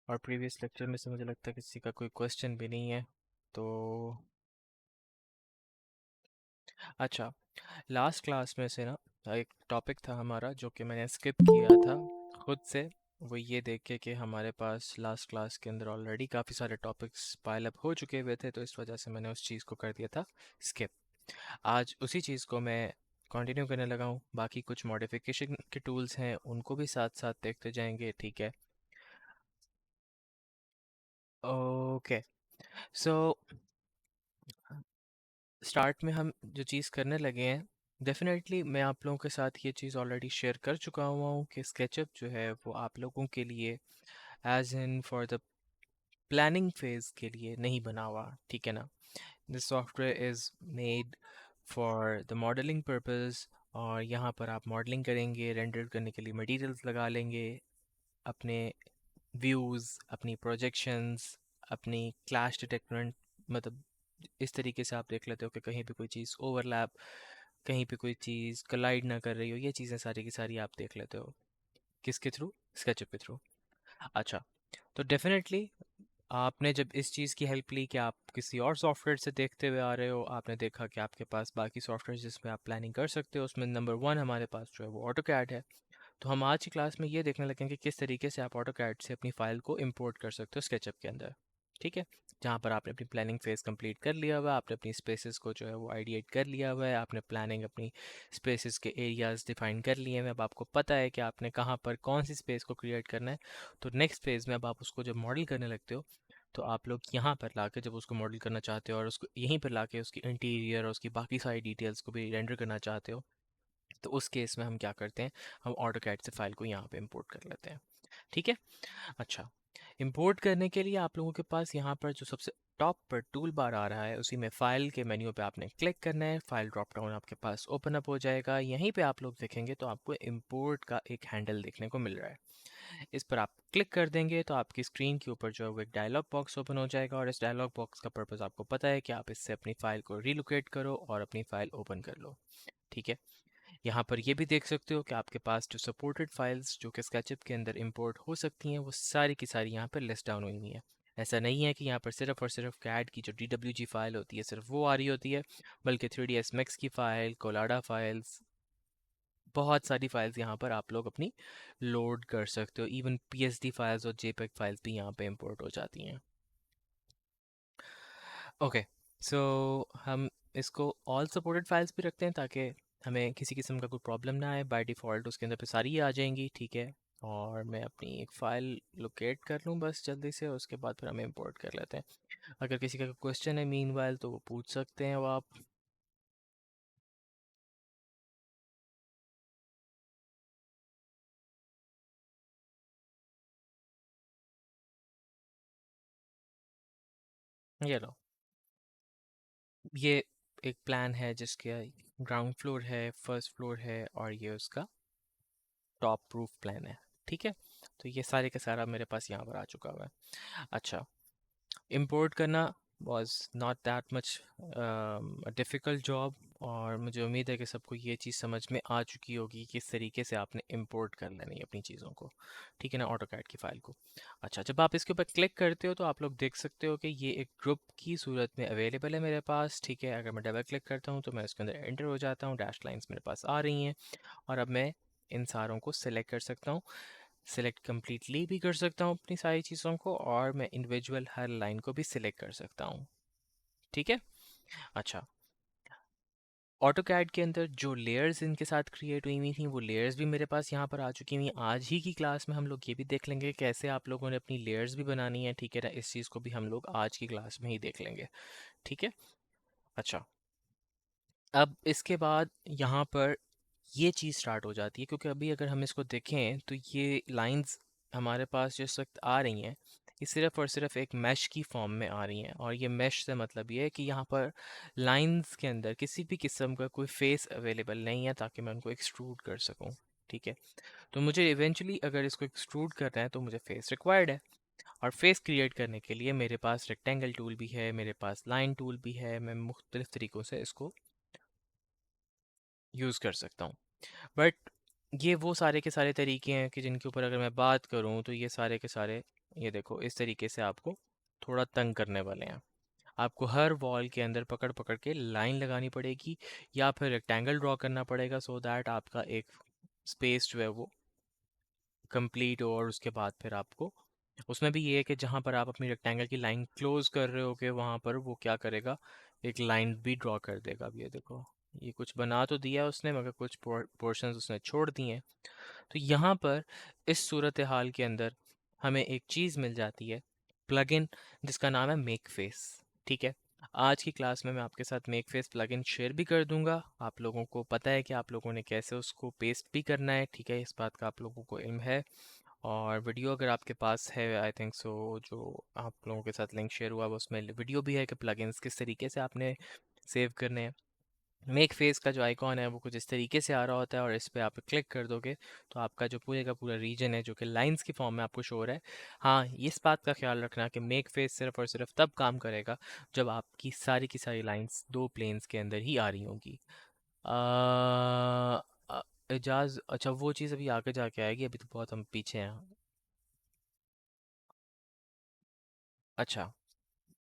और previous lecture में से मुझे लगता है किसी का कोई क्वेश्चन भी नहीं है। तो अच्छा, लास्ट क्लास में से ना एक टॉपिक था हमारा जो कि मैंने स्किप किया था खुद से। वो ये देख के कि हमारे पास लास्ट क्लास के अंदर ऑलरेडी काफ़ी सारे टॉपिक्स पाइल अप हो चुके हुए थे, तो इस वजह से मैंने उस चीज़ को कर दिया था स्किप। आज उसी चीज़ को मैं कंटिन्यू करने लगा हूँ। बाकी कुछ मॉडिफिकेशन के टूल्स हैं, उनको भी साथ साथ देखते जाएंगे, ठीक है। ओके, सो स्टार्ट में हम जो चीज़ करने लगे हैं, डेफिनेटली मैं आप लोगों के साथ ये चीज़ ऑलरेडी शेयर कर चुका हुआ हूँ कि स्केचअप जो है वो आप लोगों के लिए as in for the planning phase के लिए नहीं बना हुआ, ठीक है ना। This software is made for the modelling purpose. और यहाँ पर आप मॉडलिंग करेंगे, रेंडर करने के लिए मटेरियल्स लगा लेंगे, अपने व्यूज़, अपनी प्रोजेक्शंस, अपनी क्लैश डिटेक्टेंट, मतलब इस तरीके से आप देख लेते हो कि कहीं पे कोई चीज़ ओवरलैप, कहीं पे कोई चीज़ कोलाइड ना कर रही हो, ये चीज़ें सारी की सारी आप देख लेते हो किसके थ्रू, स्केचअप के थ्रू। अच्छा, तो डेफिनेटली आपने जब इस चीज़ की हेल्प ली कि आप किसी और सॉफ्टवेयर से देखते हुए आ रहे हो, आपने देखा कि आपके पास बाकी सॉफ्टवेयर जिसमें आप प्लानिंग कर सकते हो, उसमें नंबर वन हमारे पास जो है वो ऑटो कैड है। तो हम आज की क्लास में ये देखने लगेंगे कि किस तरीके से आप ऑटोकैड से अपनी फाइल को इंपोर्ट कर सकते हो स्केचअप के अंदर, ठीक है। जहाँ पर आपने अपनी प्लानिंग फेज कंप्लीट कर लिया हुआ है, आपने अपनी स्पेसेस को जो है वो आइडिएट कर लिया हुआ है, आपने प्लानिंग अपनी स्पेसेस के एरियाज डिफाइन कर लिए हैं, अब आपको पता है कि आपने कहाँ पर कौन सी स्पेस को क्रिएट करना है। तो नेक्स्ट फेज में अब आप उसको जब मॉडल करने लगते हो, तो आप लोग यहाँ पर लाके जब उसको मॉडल करना चाहते हो और उसको यहीं पर लाके उसकी इंटीरियर और उसकी बाकी सारी डिटेल्स को भी रेंडर करना चाहते हो, तो उस केस में हम क्या करते हैं, हम ऑटोकैड से फाइल को यहाँ पे इंपोर्ट कर लेते हैं, ठीक है। अच्छा, इंपोर्ट करने के लिए आप लोगों के पास यहाँ पर जो सबसे टॉप पर टूल बार आ रहा है, उसी में फाइल के मेन्यू पे आपने क्लिक करना है, फाइल ड्रॉप डाउन आपके पास ओपन अप हो जाएगा। यहीं पे आप लोग देखेंगे तो आपको इंपोर्ट का एक हैंडल देखने को मिल रहा है। इस पर आप क्लिक कर देंगे तो आपकी स्क्रीन के ऊपर जो है वो एक डायलॉग बॉक्स ओपन हो जाएगा, और इस डायलॉग बॉक्स का पर्पस आपको पता है कि आप इससे अपनी फाइल को रीलोकेट करो और अपनी फाइल ओपन कर लो, ठीक है। यहाँ पर ये भी देख सकते हो कि आपके पास जो सपोर्टेड फाइल्स जो कि स्केचअप के अंदर इंपोर्ट हो सकती हैं, वो सारी की सारी यहाँ पर लिस्ट डाउन हुई हुई हैं। ऐसा नहीं है कि यहाँ पर सिर्फ और सिर्फ कैड की जो DWG फाइल होती है सिर्फ वो आ रही होती है, बल्कि 3ds Max की फ़ाइल, कोलाडा फाइल्स, बहुत सारी फाइल्स यहाँ पर आप लोग अपनी लोड कर सकते हो। इवन PSD फाइल्स और JPEG फाइल्स भी यहाँ पे इंपोर्ट हो जाती हैं। ओके, सो हम इसको ऑल सपोर्टेड फाइल्स भी रखते हैं ताकि हमें किसी किस्म का कोई प्रॉब्लम ना आए। बाय डिफ़ॉल्ट उसके अंदर पे सारी ही आ जाएंगी, ठीक है। और मैं अपनी एक फ़ाइल लोकेट कर लूँ बस जल्दी से, उसके बाद फिर हम इंपोर्ट कर लेते हैं। अगर किसी का क्वेश्चन है मीनवाइल तो वो पूछ सकते हैं वो आप। ये लो, ये एक प्लान है जिसके ग्राउंड फ्लोर है, फर्स्ट फ्लोर है, और ये उसका टॉप प्रूफ प्लान है, ठीक है। तो ये सारे का सारा मेरे पास यहाँ पर आ चुका हुआ है। अच्छा, इंपोर्ट करना was not that much difficult job, और मुझे उम्मीद है कि सबको ये चीज़ समझ में आ चुकी होगी किस तरीके से आपने इंपोर्ट कर लेनी है अपनी चीज़ों को, ठीक है ना, ऑटोकैड की फ़ाइल को। अच्छा, जब आप इसके ऊपर क्लिक करते हो तो आप लोग देख सकते हो कि ये एक ग्रुप की सूरत में अवेलेबल है मेरे पास, ठीक है। अगर मैं डबल क्लिक करता हूँ तो मैं इसके अंदर एंटर हो जाता हूँ, डैश लाइन्स मेरे पास आ रही हैं, और अब मैं इन सारों को सिलेक्ट कर सकता हूँ। सिलेक्ट कम्प्लीटली भी कर सकता हूँ अपनी सारी चीज़ों को, और मैं इंडिविजुअल हर लाइन को भी सिलेक्ट कर सकता हूँ, ठीक है। अच्छा, ऑटोकैड के अंदर जो लेयर्स इनके साथ क्रिएट हुई हुई थी वो लेयर्स भी मेरे पास यहाँ पर आ चुकी हुई। आज ही की क्लास में हम लोग ये भी देख लेंगे कैसे आप लोगों ने अपनी लेयर्स भी बनानी है, ठीक है ना। इस चीज़ को भी हम लोग आज की क्लास में ही देख लेंगे, ठीक है। अच्छा, अब इसके बाद यहाँ पर ये चीज़ स्टार्ट हो जाती है, क्योंकि अभी अगर हम इसको देखें तो ये लाइंस हमारे पास जिस वक्त आ रही हैं, ये सिर्फ़ और सिर्फ एक मैश की फॉर्म में आ रही हैं। और ये मैश से मतलब ये है कि यहाँ पर लाइंस के अंदर किसी भी किस्म का कोई फेस अवेलेबल नहीं है ताकि मैं उनको एक्सट्रूड कर सकूँ, ठीक है। तो मुझे इवेंचुअली अगर इसको एक्सट्रूड करना है तो मुझे फेस रिक्वायर्ड है, और फेस क्रिएट करने के लिए मेरे पास रेक्टेंगल टूल भी है, मेरे पास लाइन टूल भी है, मैं मुख्तलिफ तरीक़ों से इसको यूज़ कर सकता हूँ। बट ये वो सारे के सारे तरीके हैं कि जिनके ऊपर अगर मैं बात करूँ तो ये सारे के सारे ये देखो इस तरीके से आपको थोड़ा तंग करने वाले हैं। आपको हर वॉल के अंदर पकड़ पकड़ के लाइन लगानी पड़ेगी या फिर रेक्टेंगल ड्रॉ करना पड़ेगा, सो दैट आपका एक स्पेस जो है वो कंप्लीट हो। और उसके बाद फिर आपको उसमें भी ये है कि जहाँ पर आप अपनी रेक्टेंगल की लाइन क्लोज कर रहे हो, कि वहाँ पर वो क्या करेगा, एक लाइन भी ड्रॉ कर देगा। अब ये देखो, ये कुछ बना तो दिया उसने, मगर कुछ पोर्शंस उसने छोड़ दिए हैं। तो यहाँ पर इस सूरत हाल के अंदर हमें एक चीज़ मिल जाती है, प्लगइन, जिसका नाम है मेक फेस। ठीक है, आज की क्लास में मैं आपके साथ मेक फेस प्लगइन शेयर भी कर दूंगा। आप लोगों को पता है कि आप लोगों ने कैसे उसको पेस्ट भी करना है, ठीक है, इस बात का आप लोगों को इल्म है। और वीडियो अगर आपके पास है, आई थिंक सो, जो आप लोगों के साथ लिंक शेयर हुआ है उसमें वीडियो भी है कि प्लगइन्स किस तरीके से आपने सेव करने हैं। मेक फेस का जो आइकॉन है वो कुछ इस तरीके से आ रहा होता है, और इस पे आप क्लिक कर दोगे तो आपका जो पूरे का पूरा रीजन है जो कि लाइंस की फॉर्म में आपको शो हो रहा है। हाँ, इस बात का ख्याल रखना कि मेक फेस सिर्फ और सिर्फ तब काम करेगा जब आपकी सारी की सारी लाइंस दो प्लेन्स के अंदर ही आ रही होंगी। अ, एजाज, अच्छा वो चीज़ अभी आगे जाके आएगी, अभी तो बहुत हम पीछे हैं। अच्छा,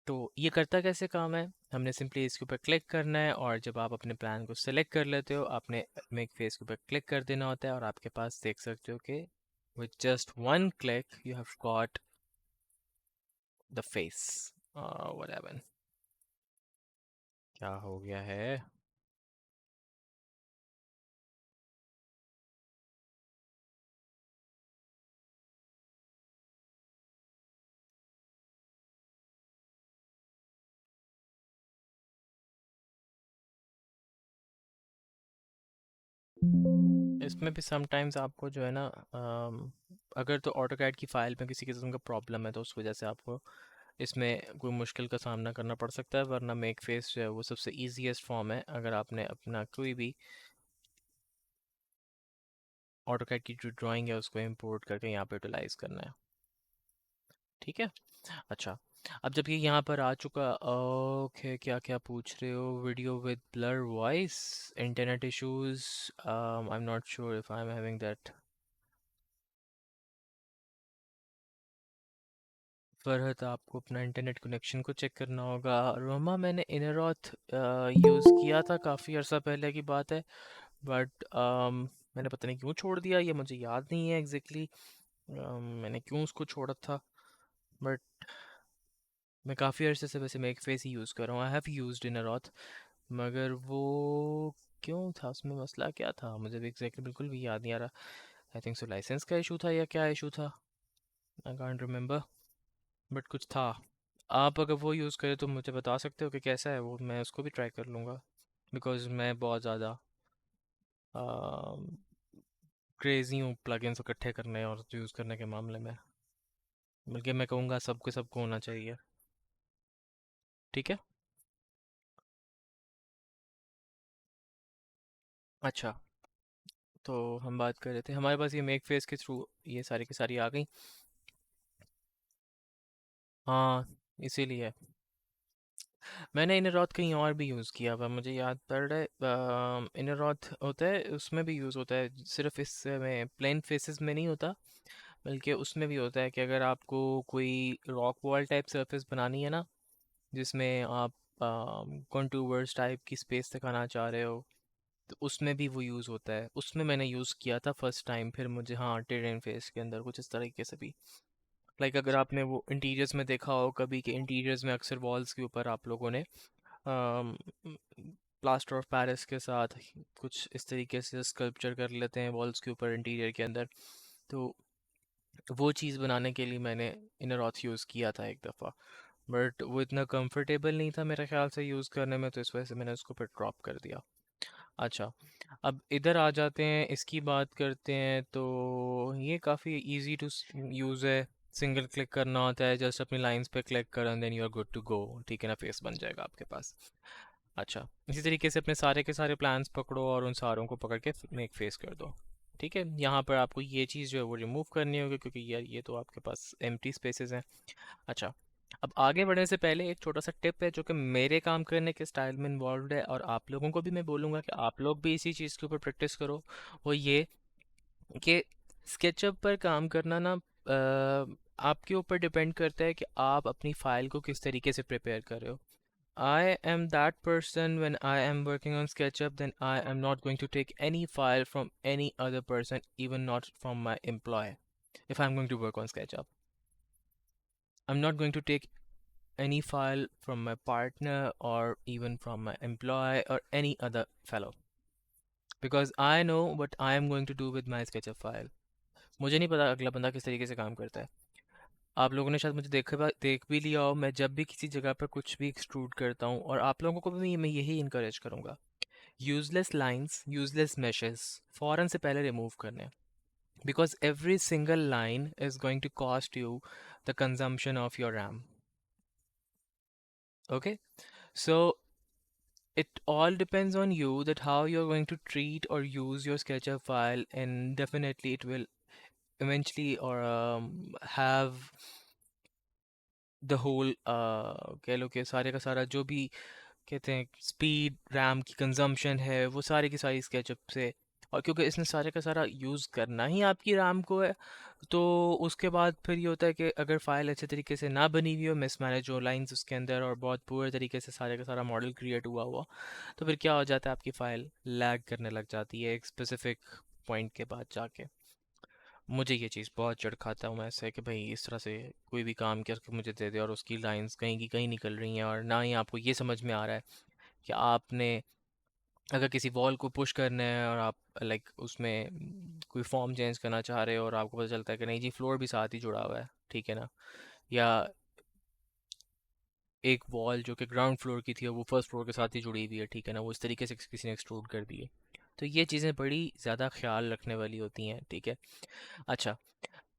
तो ये करता कैसे काम है, हमने सिंपली इसके ऊपर क्लिक करना है, और जब आप अपने प्लान को सिलेक्ट कर लेते हो आपने मेक फेस के ऊपर क्लिक कर देना होता है, और आपके पास देख सकते हो कि with just one click you have got the face। what happened, क्या हो गया है? इसमें भी समटाइम्स आपको जो है ना, अगर तो ऑटोकैड की फाइल में किसी किस्म का प्रॉब्लम है तो उस वजह से आपको इसमें कोई मुश्किल का सामना करना पड़ सकता है, वरना मेक फेस जो है वो सबसे ईजीएस्ट फॉर्म है अगर आपने अपना कोई भी ऑटोकैड की जो ड्राइंग है उसको इंपोर्ट करके यहाँ पे यूटिलाइज करना है। ठीक है, अच्छा, अब जब ये यहाँ पर आ चुका, ओके, क्या क्या पूछ रहे हो, video with blur voice, internet issues, I am not sure if I am having that. Farhat, आपको अपना इंटरनेट कनेक्शन को चेक करना होगा। रोमा, मैंने इनरॉथ यूज़ किया था, काफ़ी अर्सा पहले की बात है, बट मैंने पता नहीं क्यों छोड़ दिया, ये मुझे याद नहीं है एग्जैक्टली मैंने क्यों उसको छोड़ा था। बट मैं काफ़ी अरसे से वैसे मेक फेस ही यूज़ कर रहा हूँ, आई हैव यूज्ड इनरॉथ, मगर वो क्यों था, उसमें मसला क्या था, मुझे भी एग्जैक्टली बिल्कुल भी याद नहीं आ रहा। आई थिंक सो लाइसेंस का इशू था या क्या इशू था, आई कांट रिमेम्बर, बट कुछ था। आप अगर वो यूज़ करें तो मुझे बता सकते हो कि कैसा है वो, मैं उसको भी ट्राई कर लूँगा, बिकॉज़ मैं बहुत ज़्यादा क्रेज़ी हूँ प्लगइन्स इकट्ठे करने और यूज़ करने के मामले में, बल्कि मैं कहूँगा सबके सबको होना चाहिए। ठीक है, अच्छा, तो हम बात कर रहे थे, हमारे पास ये मेक फेस के थ्रू ये सारी की सारी आ गई। हाँ, इसीलिए मैंने इनरॉथ कहीं और भी यूज़ किया हुआ, मुझे याद पड़ रहा है, इनरॉथ होता है उसमें भी यूज़ होता है, सिर्फ इसमें प्लेन फेसेस में नहीं होता, बल्कि उसमें भी होता है कि अगर आपको कोई रॉक वॉल टाइप सरफेस बनानी है ना, जिसमें आप कॉन्टूवर्स टाइप की स्पेस दिखाना चाह रहे हो, तो उसमें भी वो यूज़ होता है, उसमें मैंने यूज़ किया था फर्स्ट टाइम, फिर मुझे हाँ टेरेन फेस के अंदर कुछ इस तरीके से भी, लाइक अगर आपने वो इंटीरियर्स में देखा हो कभी, कि इंटीरियर्स में अक्सर वॉल्स के ऊपर आप लोगों ने प्लास्टर ऑफ पेरिस के साथ कुछ इस तरीके से स्कल्पचर कर लेते हैं वॉल्स के ऊपर इंटीरियर के अंदर, तो वो चीज़ बनाने के लिए मैंने इनरॉथ यूज़ किया था एक दफ़ा, बट वो इतना कंफर्टेबल नहीं था मेरे ख्याल से यूज़ करने में, तो इस वजह से मैंने उसको फिर ड्रॉप कर दिया। अच्छा, अब इधर आ जाते हैं, इसकी बात करते हैं, तो ये काफ़ी इजी टू यूज़ है, सिंगल क्लिक करना होता है, जस्ट अपनी लाइंस पे क्लिक करो and then you are good to go, ठीक है ना, फेस बन जाएगा आपके पास। अच्छा, इसी तरीके से अपने सारे के सारे प्लान्स पकड़ो और उन सारों को पकड़ के मेक फेस कर दो। ठीक है, यहाँ पर आपको ये चीज़ जो है वो रिमूव करनी होगी, क्योंकि यार ये तो आपके पास एम्प्टी स्पेसेस हैं। अच्छा, अब आगे बढ़ने से पहले एक छोटा सा टिप है जो कि मेरे काम करने के स्टाइल में इन्वॉल्व है, और आप लोगों को भी मैं बोलूँगा कि आप लोग भी इसी चीज़ के ऊपर प्रैक्टिस करो। वो ये कि स्केचअप पर काम करना ना, आपके ऊपर डिपेंड करता है कि आप अपनी फ़ाइल को किस तरीके से प्रिपेयर कर रहे हो। I am that person when I am working on SketchUp, then I am not going to take any file from any other person, even not from my employer. If I'm going to work on SketchUp, I'm not going to take any file from my partner or even from my employee or any other fellow, because I know what I am going to do with my SketchUp file. मुझे नहीं पता अगला बंदा किस तरीके से काम करता है। आप लोगों ने शायद मुझे देख भी लिया हो, मैं जब भी किसी जगह पर कुछ भी एक्सट्रूड करता हूँ, और आप लोगों को भी मैं यही इनकरेज करूँगा, यूजलेस लाइंस, यूजलेस meshes फ़ौरन से पहले रिमूव करने हैं, because every single line is going to cost you the consumption of your RAM. Okay, so it all depends on you that how you're going to treat or use your SketchUp file, and definitely it will eventually or have the whole कह लो कि सारे का सारा जो भी कहते हैं स्पीड रैम की कंजम्पशन है, वो सारी की सारी स्केचअप से। और क्योंकि इसने सारे का सारा यूज़ करना ही आपकी रैम को है, तो उसके बाद फिर ये होता है कि अगर फ़ाइल अच्छे तरीके से ना बनी हुई हो, मिसमैनेज हो लाइंस उसके अंदर, और बहुत पुअर तरीके से सारे का सारा मॉडल क्रिएट हुआ हुआ, तो फिर क्या हो जाता है, आपकी फ़ाइल लैग करने लग जाती है एक स्पेसिफिक पॉइंट के बाद जाके। मुझे ये चीज़ बहुत चिढ़ खाता हूँ मैं ऐसे कि भाई इस तरह से कोई भी काम करके मुझे दे दे और उसकी लाइंस कहीं की कहीं निकल रही हैं, और ना ही आपको ये समझ में आ रहा है कि आपने अगर किसी वॉल को पुश करना है और आप लाइक उसमें कोई फॉर्म चेंज करना चाह रहे हो, और आपको पता चलता है कि नहीं जी फ्लोर भी साथ ही जुड़ा हुआ है, ठीक है ना, या एक वॉल जो कि ग्राउंड फ्लोर की थी और वो फर्स्ट फ्लोर के साथ ही जुड़ी हुई है, ठीक है ना, वो इस तरीके से किसी ने एक्सट्रूड कर दी है। तो ये चीज़ें बड़ी ज़्यादा ख्याल रखने वाली होती हैं, ठीक है। अच्छा,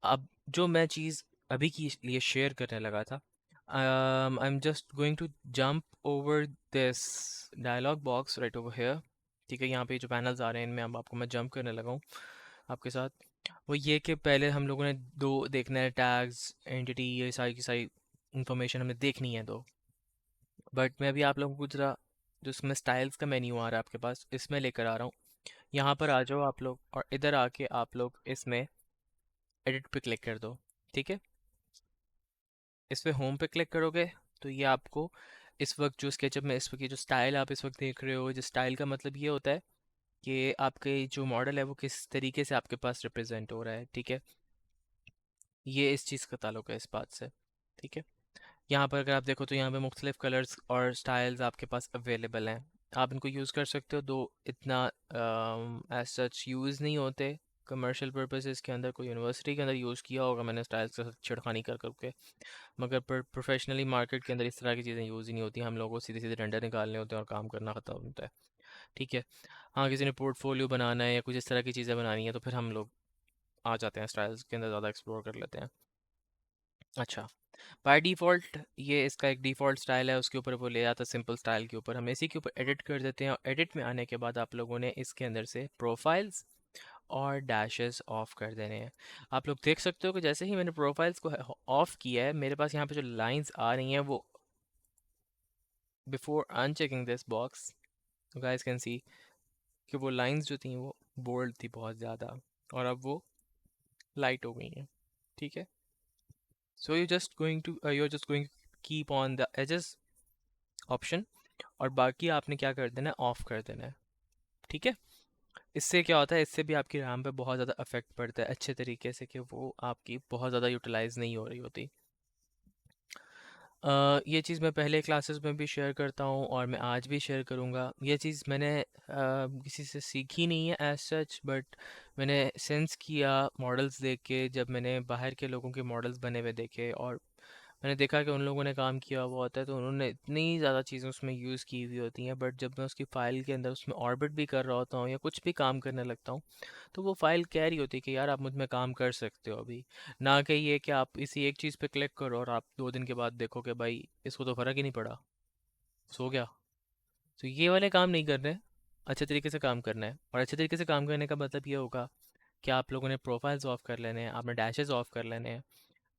अब जो मैं चीज़ अभी के लिए शेयर करने लगा था, I am just going to jump over this dialog box right over here, ठीक है। यहाँ पे जो पैनल्स आ रहे हैं इनमें अब आपको मैं जंप करने लगा हूँ आपके साथ। वो ये कि पहले हम लोगों ने दो देखना है, टैग्स, एंटिटी, ये सारी की सारी इंफॉर्मेशन हमें देखनी है दो। बट मैं अभी आप लोगों को जरा जो इसमें स्टाइल्स का मेन्यू आ रहा है आपके पास, इसमें लेकर आ रहा हूँ। यहाँ पर आ जाओ आप लोग, और इधर आके आप लोग इसमें एडिट पे क्लिक कर दो, ठीक है। इस पे होम पे क्लिक करोगे तो ये आपको इस वक्त जो स्केचअप में इस वक्त ये जो स्टाइल आप इस वक्त देख रहे हो, जो स्टाइल का मतलब ये होता है कि आपके जो मॉडल है वो किस तरीके से आपके पास रिप्रेजेंट हो रहा है, ठीक है। ये इस चीज़ का ताल्लुक है इस बात से, ठीक है। यहाँ पर अगर आप देखो तो यहाँ पे मुख्तलिफ कलर्स और स्टाइल्स आपके पास अवेलेबल हैं, आप इनको यूज़ कर सकते हो। दो इतना एज सच यूज़ नहीं होते कमर्शियल पर्पसेस के अंदर, कोई यूनिवर्सिटी के अंदर यूज़ किया होगा मैंने स्टाइल्स के साथ छिड़खानी कर करके, मगर प्रोफेशनली मार्केट के अंदर इस तरह की चीज़ें यूज़ ही नहीं होती। हम लोगों को सीधे सीधे डंडे निकालने होते हैं और काम करना ख़त्म होता है, ठीक है। हाँ, किसी ने पोर्टफोलियो बनाना है या कुछ इस तरह की चीज़ें बनानी है तो फिर हम लोग आ जाते हैं स्टाइल्स के अंदर, ज़्यादा एक्सप्लोर कर लेते हैं। अच्छा, बाय डिफ़ॉल्ट ये इसका एक डिफ़ॉल्ट स्टाइल है, उसके ऊपर वो ले जाता है सिंपल स्टाइल के ऊपर, हम इसी के ऊपर एडिट कर देते हैं, और एडिट में आने के बाद आप लोगों ने इसके अंदर से प्रोफाइल्स और डैशेस ऑफ कर देने हैं। आप लोग देख सकते हो कि जैसे ही मैंने प्रोफाइल्स को ऑफ किया है, मेरे पास यहाँ पे जो लाइंस आ रही हैं वो, before unchecking this box you guys can see कि वो लाइंस जो थी वो बोल्ड थी बहुत ज़्यादा, और अब वो लाइट हो गई हैं, ठीक है। So you just going keep on the edges option, और बाकी आपने क्या कर देना है, ऑफ कर देना है, ठीक है। इससे क्या होता है, इससे भी आपकी रैम पे बहुत ज़्यादा इफेक्ट पड़ता है अच्छे तरीके से, कि वो आपकी बहुत ज़्यादा यूटिलाइज नहीं हो रही होती। ये चीज़ मैं पहले क्लासेस में भी शेयर करता हूँ और मैं आज भी शेयर करूँगा। ये चीज़ मैंने किसी से सीखी नहीं है एज सच, बट मैंने सेंस किया मॉडल्स देख के, जब मैंने बाहर के लोगों के मॉडल्स बने हुए देखे, और मैंने देखा कि उन लोगों ने काम किया हुआ होता है, तो उन्होंने इतनी ज़्यादा चीज़ें उसमें यूज़ की हुई होती हैं, बट जब मैं उसकी फ़ाइल के अंदर उसमें ऑर्बिट भी कर रहा होता हूँ या कुछ भी काम करने लगता हूँ, तो वो फ़ाइल कह रही होती है कि यार आप मुझ में काम कर सकते हो अभी, ना कि ये कि आप इसी एक चीज़ पे क्लिक करो और आप 2 दिन के बाद देखो कि भाई इसको तो फ़र्क ही नहीं पड़ा, सो गया। तो ये वाले काम नहीं करने, अच्छे तरीके से काम करना है, और अच्छे तरीके से काम करने का मतलब ये होगा कि आप लोगों ने प्रोफाइल्स ऑफ कर लेने हैं, आपने डैशेस ऑफ कर लेने हैं,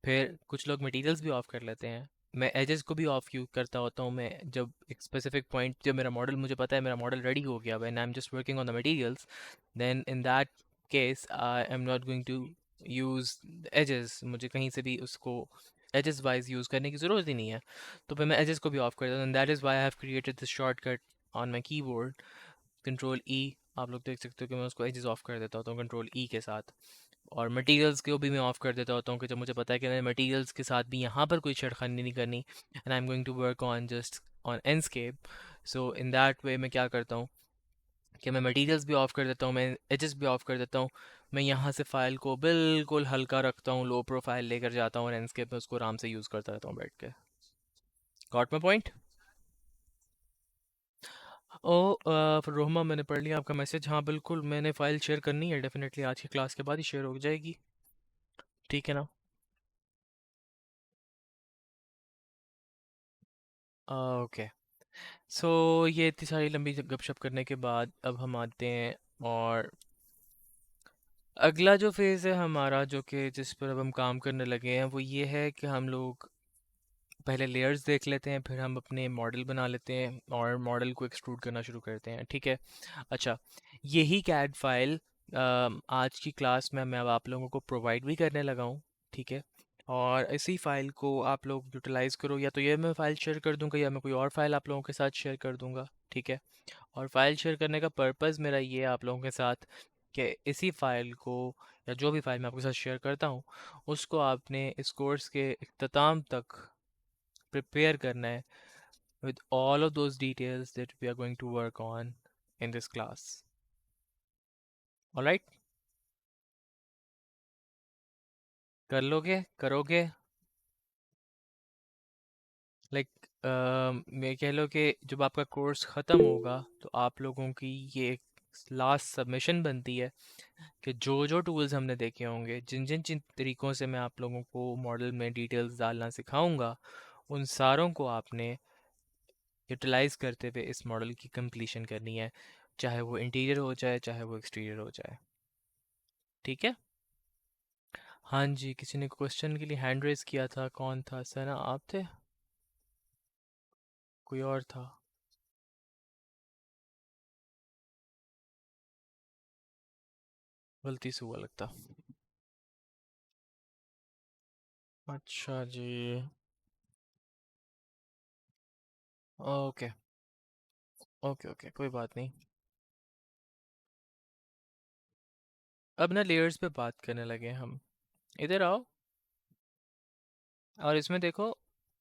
फिर कुछ लोग मटेरियल्स भी ऑफ कर लेते हैं। मैं एजेस को भी ऑफ क्यों करता होता हूँ, मैं जब एक स्पेसिफिक पॉइंट, जब मेरा मॉडल, मुझे पता है मेरा मॉडल रेडी हो गया, when I am just working on the materials, then in that case I am not going to use edges, मुझे कहीं से भी उसको एजेस वाइज यूज़ करने की ज़रूरत ही नहीं है। तो फिर मैं एजेस को भी ऑफ कर देता हूँ। That is why I have created this shortcut on my keyboard, control ई। आप लोग देख सकते हो कि मैं उसको एजेस ऑफ कर देता होता हूँ कंट्रोल ई के साथ। और मटेरियल्स को भी मैं ऑफ कर देता होता हूँ कि जब मुझे पता है कि मैंने मटेरियल्स के साथ भी यहाँ पर कोई छेड़खानी नहीं करनी, and I am going to work on just on landscape. So in that way मैं क्या करता हूँ कि मैं मटेरियल्स भी ऑफ कर देता हूँ, मैं एजेस भी ऑफ कर देता हूँ। मैं यहाँ से फाइल को बिल्कुल हल्का रखता हूँ, लो प्रोफाइल लेकर जाता हूँ और लैंडस्केप में उसको आराम से यूज़ करता रहता हूँ बैठ के। Got my point? ओ फिर रोहमा, मैंने पढ़ लिया आपका मैसेज। हाँ बिल्कुल, मैंने फ़ाइल शेयर करनी है, डेफिनेटली आज की क्लास के बाद ही शेयर हो जाएगी। ठीक है ना? ओके। सो ये इतनी सारी लंबी गपशप करने के बाद अब हम आते हैं, और अगला जो फेज़ है हमारा, जो कि जिस पर अब हम काम करने लगे हैं, वो ये है कि हम लोग पहले लेयर्स देख लेते हैं, फिर हम अपने मॉडल बना लेते हैं और मॉडल को एक्सट्रूड करना शुरू करते हैं। ठीक है? अच्छा, यही कैड फाइल आज की क्लास में मैं अब आप लोगों को प्रोवाइड भी करने लगा हूँ। ठीक है? और इसी फाइल को आप लोग यूटिलाइज़ करो, या तो ये मैं फ़ाइल शेयर कर दूंगा या मैं कोई और फाइल आप लोगों के साथ शेयर कर दूंगा। ठीक है? और फाइल शेयर करने का पर्पस मेरा ये है आप लोगों के साथ कि इसी फाइल को, या जो भी फाइल मैं आपके साथ शेयर करता हूँ, उसको आपने इस कोर्स के इख्तिताम तक प्रिपेयर करना है with all of those details that we are going to work on in this class. All right? कर लोगे? करोगे? लाइक मैं कह लो कि जब आपका कोर्स ख़त्म होगा तो आप लोगों की ये लास्ट सबमिशन बनती है कि जो जो टूल्स हमने देखे होंगे, जिन जिन जिन तरीक़ों से मैं आप लोगों को मॉडल में डिटेल्स डालना सिखाऊंगा, उन सारों को आपने यूटिलाइज़ करते हुए इस मॉडल की कंप्लीशन करनी है, चाहे वो इंटीरियर हो जाए चाहे वो एक्सटीरियर हो जाए। ठीक है? हाँ जी, किसी ने क्वेश्चन के लिए हैंड रेज़ किया था, कौन था? सना आप थे? कोई और था? गलती से हुआ लगता। अच्छा जी। ओके, ओके, ओके, कोई बात नहीं। अब ना लेयर्स पे बात करने लगे हैं हम। इधर आओ, और इसमें देखो,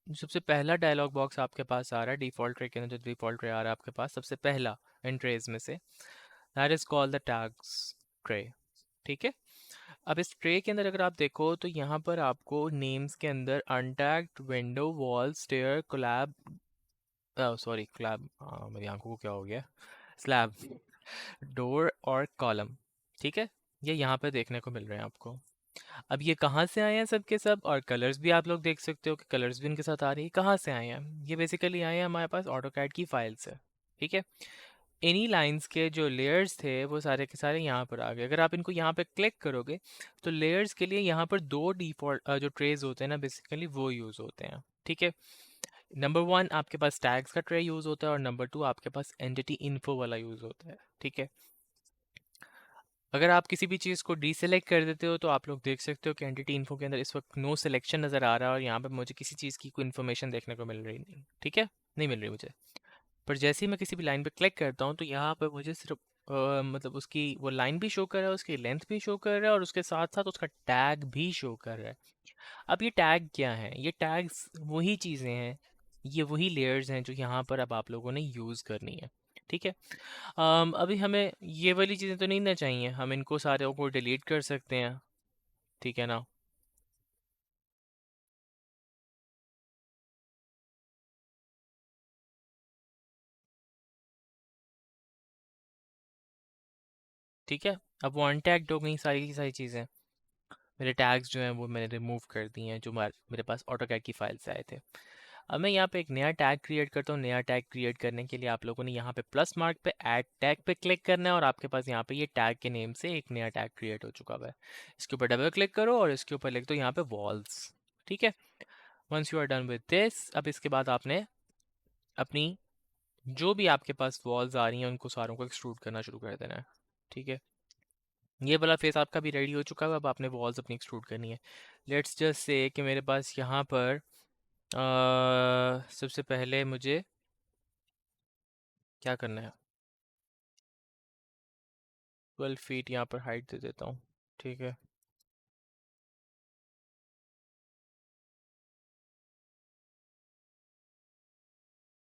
सबसे पहला डायलॉग बॉक्स आपके पास आ रहा है डिफ़ॉल्ट ट्रे के अंदर, जो डिफ़ॉल्ट ट्रे आ रहा है आपके पास सबसे पहला इन ट्रेज में से, that is called the tags tray. ठीक है? अब इस ट्रे के अंदर अगर आप देखो तो यहाँ पर आपको नेम्स के अंदर untagged, window, wall, stair, collab, sorry club, मेरी आंखों को क्या हो गया, स्लैब, डोर और कॉलम। ठीक है? ये यहाँ पे देखने को मिल रहे हैं आपको। अब ये कहाँ से आए हैं सब के सब, और कलर्स भी आप लोग देख सकते हो कि कलर्स भी इनके साथ आ रही है। कहाँ से आए हैं? ये बेसिकली आए हैं हमारे पास ऑटोकैड की फाइल से। ठीक है? इन्हीं लाइंस के जो लेयर्स थे वो सारे के सारे यहाँ पर आ गए। अगर आप इनको यहाँ पे क्लिक करोगे तो लेयर्स के लिए यहाँ पर दो डिफ़ॉल्ट जो ट्रेज होते हैं ना, बेसिकली वो यूज़ होते हैं। ठीक है? नंबर वन, आपके पास टैग्स का ट्रे यूज़ होता है, और नंबर टू, आपके पास एंटिटी इन्फो वाला यूज़ होता है। ठीक है? अगर आप किसी भी चीज़ को डीसेलेक्ट कर देते हो तो आप लोग देख सकते हो कि एंटिटी इन्फो के अंदर इस वक्त नो सिलेक्शन नज़र आ रहा है, और यहाँ पर मुझे किसी चीज़ की कोई इन्फॉर्मेशन देखने को मिल रही नहीं। ठीक है? नहीं मिल रही मुझे। पर जैसे ही मैं किसी भी लाइन पे क्लिक करता हूँ तो यहाँ पर मुझे सिर्फ मतलब उसकी वो लाइन भी शो कर रहा है, उसकी लेंथ भी शो कर रहा है, और उसके साथ साथ उसका टैग भी शो कर रहा है। अब ये टैग क्या है? ये टैग्स वही चीज़ें हैं, ये वही लेयर्स हैं जो यहाँ पर अब आप लोगों ने यूज़ करनी है। ठीक है? अभी हमें ये वाली चीज़ें तो नहीं ना चाहिए, हम इनको सारे को डिलीट कर सकते हैं। ठीक है ना? ठीक है? अब वो अनटैग्ड हो गई सारी की सारी चीज़ें। मेरे टैग्स जो हैं वो मैंने रिमूव कर दिए हैं, जो मेरे पास ऑटोकैड की फाइल से आए थे। अब मैं यहाँ पे एक नया टैग क्रिएट करता हूँ। नया टैग क्रिएट करने के लिए आप लोगों ने यहाँ पे प्लस मार्क पे ऐड टैग पे क्लिक करना है, और आपके पास यहाँ पे ये टैग के नेम से एक नया टैग क्रिएट हो चुका हुआ है। इसके ऊपर डबल क्लिक करो और इसके ऊपर लिख दो यहाँ पे वॉल्स। ठीक है? Once you are done with this, अब इसके बाद आपने अपनी जो भी आपके पास वॉल्स आ रही हैं उनको सारों को एक्सट्रूड करना शुरू कर देना है। ठीक है? ये वाला फेस आपका भी रेडी हो चुका है, अब आपने वॉल्स अपनी एक्सट्रूड करनी है। लेट्स जस्ट से कि मेरे पास यहाँ पर सबसे पहले मुझे क्या करना है, 12 फीट यहाँ पर हाइट दे देता हूँ। ठीक है,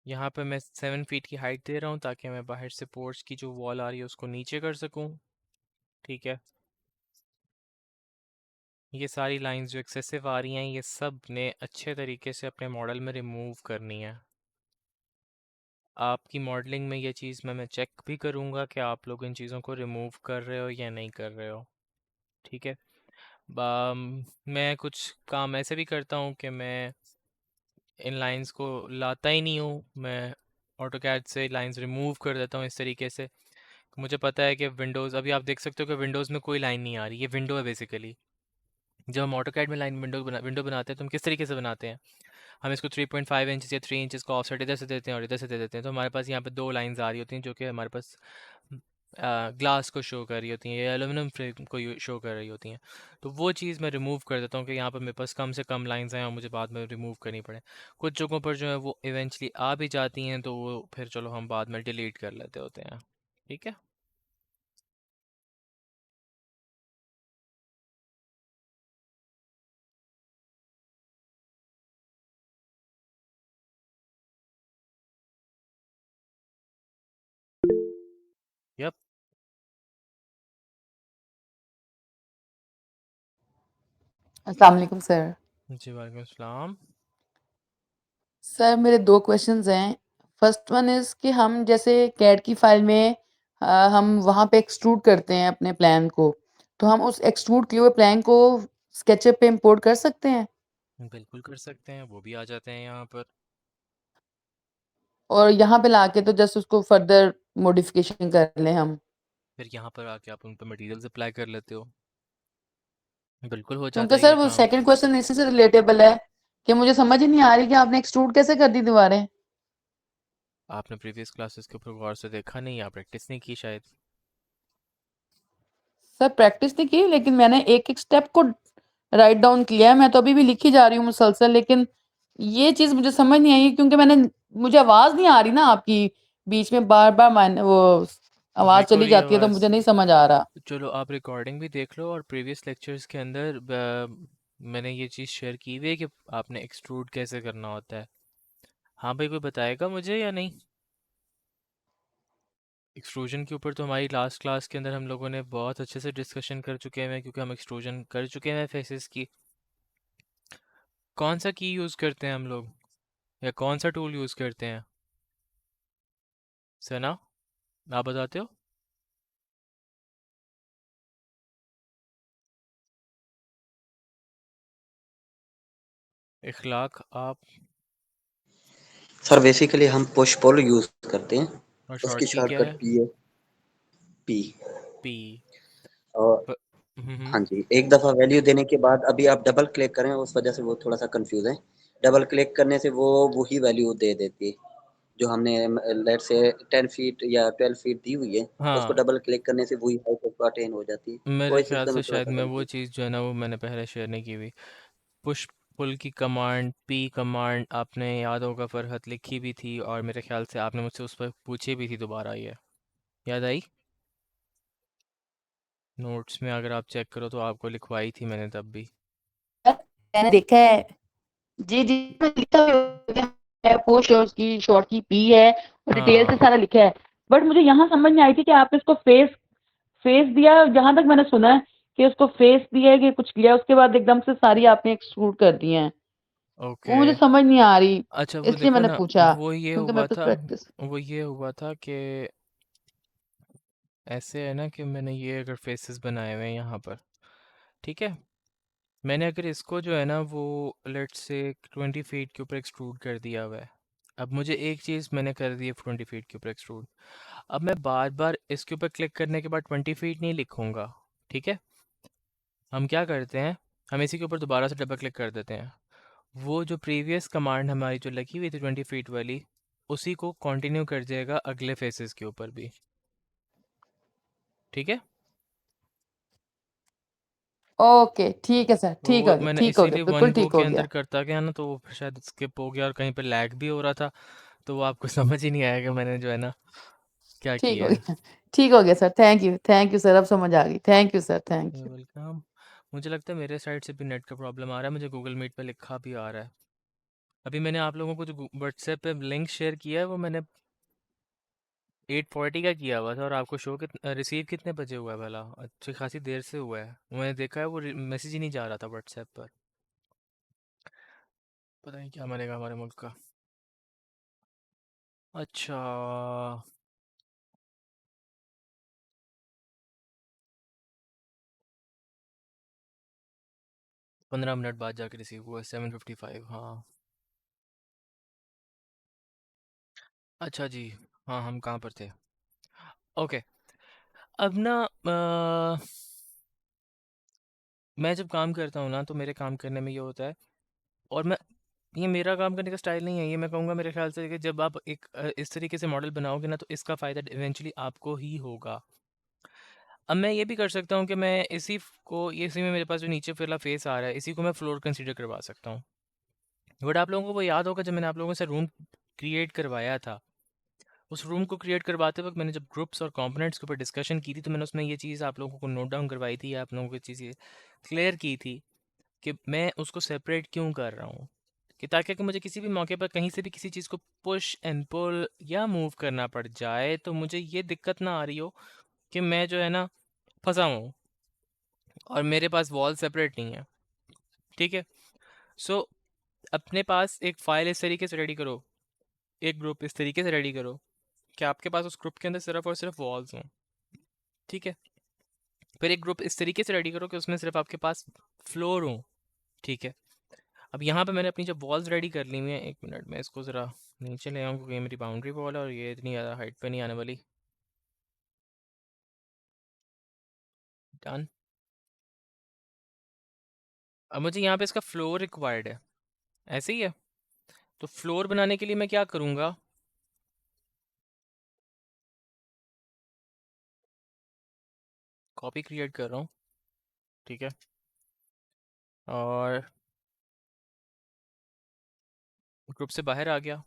यहाँ पे मैं 7 फीट की हाइट दे रहा हूँ ताकि मैं बाहर से पोर्च की जो वॉल आ रही है उसको नीचे कर सकूँ। ठीक है, ये सारी लाइंस जो एक्सेसिव आ रही हैं ये सब ने अच्छे तरीके से अपने मॉडल में रिमूव करनी है। आपकी मॉडलिंग में ये चीज़ मैं चेक भी करूँगा कि आप लोग इन चीज़ों को रिमूव कर रहे हो या नहीं कर रहे हो। ठीक है, मैं कुछ काम ऐसे भी करता हूँ कि मैं इन लाइंस को लाता ही नहीं हूँ, मैं ऑटोकैड से लाइंस रिमूव कर देता हूँ इस तरीके से। मुझे पता है कि विंडोज़, अभी आप देख सकते हो कि विंडोज़ में कोई लाइन नहीं आ रही, ये विंडो है बेसिकली। जब हम ऑटोकैड में लाइन विंडो बनाते हैं तो हम किस तरीके से बनाते हैं, हम इसको 3.5 इंच या 3 इंच का ऑफसेट इधर से देते हैं और इधर से दे देते हैं, तो हमारे पास यहाँ पे दो लाइंस आ रही होती हैं जो कि हमारे पास ग्लास को शो कर रही होती हैं या एलुमिनियम फ्रेम को शो कर रही होती हैं। तो वो चीज़ मैं रिमूव कर देता हूँ कि यहाँ पर मेरे पास कम से कम लाइंस आएँ और मुझे बाद में रिमूव करनी पड़े। कुछ जगहों पर जो है वो इवेंचुअली आ भी जाती हैं तो वो फिर चलो हम बाद में डिलीट कर लेते होते हैं। ठीक है। यप। अस्सलाम वालेकुम सर। जी वालेकुम सलाम। सर मेरे 2 क्वेश्चंस हैं। फर्स्ट वन इज़ कि हम जैसे कैड की फाइल में हम वहाँ पे एक्सट्रूड करते हैं अपने प्लान को, तो हम उस एक्सट्रूड किए हुए प्लान को स्केचअप पे इंपोर्ट कर सकते हैं? बिल्कुल कर सकते हैं, वो भी आ जाते हैं यहाँ पर। और यहाँ पे लाके तो जस्ट उसको फर्दर मॉडिफिकेशन कर लें हम? फिर यहाँ पर आके आप उन पर मटेरियल्स अप्लाई कर लेते हो, बिल्कुल हो जाता क्योंकि है ये सर वो काम। सेकंड क्वेश्चन इसी से रिलेटेबल है कि मुझे समझ ही नहीं आ रही कि आपने एक्सट्रूड कैसे कर दी दीवारें? आपने प्रीवियस क्लासेस के ऊपर गौर से देखा नहीं या प्रैक्टिस नहीं की शायद। सर प्रैक्टिस नहीं की, लेकिन मैंने एक-एक स्टेप को राइट डाउन किया है। मैं तो अभी भी लिखी जा रही हूँ मुसलसल, लेकिन ये चीज़ मुझे समझ नहीं आई क्योंकि मुझे आवाज़ नहीं आ रही ना आपकी, बीच में बार-बार वो आवाज़ ब्रेक हो चली रही है जाती है तो आवाज़। मुझे नहीं समझ आ रहा। चलो आप रिकॉर्डिंग भी देख लो और प्रीवियस लेक्चर्स के अंदर मैंने ये चीज़ शेयर की हुई है कि आपने एक्सट्रूड कैसे करना होता है। हाँ भाई, कोई बताएगा मुझे या नहीं? एक्सट्रूजन के ऊपर तो हमारी लास्ट क्लास के अंदर हम लोगों ने बहुत अच्छे से डिस्कशन कर चुके हैं क्योंकि हम एक्सट्रूजन कर चुके हैं फेसेस की। कौन सा की यूज़ करते हैं हम लोग, या कौन सा टूल यूज़ करते हैं? सना, आप बताते हो? इखलाक आप? सर बेसिकली हम पुश पुल यूज करते हैं। और उसकी शॉर्ट की क्या शॉर्टकट है? पी है, पी। पी। और हाँ जी, एक दफ़ा वैल्यू देने के बाद अभी आप डबल क्लिक करें, उस वजह से वो थोड़ा-सा कंफ्यूज़ है। डबल क्लिक करने से वो वही वैल्यू दे देती है, जो हमने लेट्स से 10 फीट या 12 फीट दी हुई है, उसको हाँ, डबल क्लिक करने से वही हाइट उसको अटेन हो जाती है। मेरे वही ख्याल सिस्टम से है, शायद थोड़ा-सा मैं वो कंफ्यूज़। चीज़ जो है ना वो मैंने पहले शेयर नहीं की हुई। पुश पुल की कमांड, पी कमांड आपने याद होगा फरहत लिखी भी थी और मेरे ख्याल से आपने मुझसे उस पर पूछी भी थी दोबारा, ये याद आई? नोट्स में अगर आप चेक करो तो आपको लिखवाई थी मैंने तब भी। मैंने देखा है। जी, जी, मैंने लिखा भी है, पोस्ट और उसकी शॉर्ट की पी है और डिटेल से हाँ, सारा लिखा है। बट मुझे यहाँ समझ नहीं आई थी कि आपने इसको फेस फेस दिया, जहाँ तक मैंने सुना है कि उसको फेस दिया है कि कुछ किया, उसके बाद एकदम से सारी आपने एक्सक्लूड कर दी हैं। वो ओके। मुझे समझ नहीं आ रही, अच्छा, वो इसलिए देखो मैंने ना, पूछा, वो ये क्योंकि मेरे हुआ पास था प्रैक्टिस। वो ये हुआ था कि ऐसे है ना कि मैंने ये अगर फेसेस बनाए हुए हैं यहाँ पर, ठीक है, मैंने अगर इसको जो है ना वो लेट्स से 20 फीट के ऊपर एक्सट्रूड कर दिया हुआ है। अब मुझे एक चीज़ मैंने कर दी है 20 फीट के ऊपर एक्सट्रूड। अब मैं बार बार इसके ऊपर क्लिक करने के बाद 20 फीट नहीं लिखूंगा। ठीक है, हम क्या करते हैं, हम इसी के ऊपर दोबारा से डबल क्लिक कर देते हैं। वो जो प्रीवियस कमांड हमारी जो लगी हुई थी 20 फीट वाली, उसी को कंटिन्यू कर जाएगा अगले फेसेस के ऊपर भी। ठीक है, ओके, ठीक है सर, ठीक वो हो गया, मैंने ठीक हो गया, इसीलिए बिल्कुल वन गो ठीक के हो अंदर गया। करता गया ना, तो वो फिर शायद स्किप हो गया और कहीं पे लैग भी हो रहा था, तो वो आपको समझ ही नहीं आया कि मैंने जो है ना क्या ठीक हो किया है। गया, ठीक हो गया सर, थैंक यू सर, अब समझ आ गई। Thank you sir, thank you. Welcome. मुझे लगता है मेरे साइड से भी नेट का प्रॉब्लम आ रहा है, मुझे गूगल मीट पे लिखा भी आ रहा है। अभी मैंने आप लोगों को जो व्हाट्सएप पे लिंक शेयर किया है वो मैंने 8:40 का किया हुआ था, और आपको शो रिसीव कितने बजे हुआ है भला? अच्छी खासी देर से हुआ है, मैंने देखा है वो मैसेज ही नहीं जा रहा था व्हाट्सएप पर। पता नहीं क्या मरेगा हमारे मुल्क का। अच्छा, 15 मिनट बाद जाके रिसीव हुआ, 7:55। हाँ, अच्छा जी। हाँ, हम कहाँ पर थे? ओके। अब ना मैं जब काम करता हूँ ना, तो मेरे काम करने में ये होता है, और मैं ये मेरा काम करने का स्टाइल नहीं है, ये मैं कहूँगा मेरे ख्याल से कि जब आप एक इस तरीके से मॉडल बनाओगे ना, तो इसका फ़ायदा इवेंचुअली आपको ही होगा। अब मैं ये भी कर सकता हूँ कि मैं इसी में मेरे पास जो नीचे वाला फेस आ रहा है, इसी को मैं फ्लोर कंसीडर करवा सकता हूँ। बट आप लोगों को वो याद होगा, जब मैंने आप लोगों से रूम क्रिएट करवाया था, उस रूम को क्रिएट करवाते वक्त मैंने जब ग्रुप्स और कंपोनेंट्स के ऊपर डिस्कशन की थी, तो मैंने उसमें ये चीज़ आप लोगों को नोट डाउन करवाई थी, या आप लोगों को चीज़ें क्लियर की थी कि मैं उसको सेपरेट क्यों कर रहा हूँ, कि ताकि कि मुझे किसी भी मौके पर कहीं से भी किसी चीज़ को पुश एंड पुल या मूव करना पड़ जाए, तो मुझे ये दिक्कत ना आ रही हो कि मैं जो है ना फंसा हूँ और मेरे पास वॉल सेपरेट नहीं है। ठीक है। सो अपने पास एक फ़ाइल इस तरीके से रेडी करो, एक ग्रुप इस तरीके से रेडी करो कि आपके पास उस ग्रुप के अंदर सिर्फ और सिर्फ वॉल्स हों। ठीक है। फिर एक ग्रुप इस तरीके से रेडी करो कि उसमें सिर्फ आपके पास फ्लोर हो। ठीक है। अब यहाँ पे मैंने अपनी जब वॉल्स रेडी कर ली हुई हैं, 1 मिनट में इसको ज़रा नीचे ले आऊँ, क्योंकि ये मेरी बाउंड्री वॉल है और ये इतनी ज़्यादा हाइट पे नहीं आने वाली। डन। अब मुझे यहाँ पे इसका फ्लोर रिक्वायर्ड है, ऐसे ही है। तो फ्लोर बनाने के लिए मैं क्या करूँगा, कॉपी क्रिएट कर रहा हूँ। ठीक है। और ग्रुप से बाहर आ गया।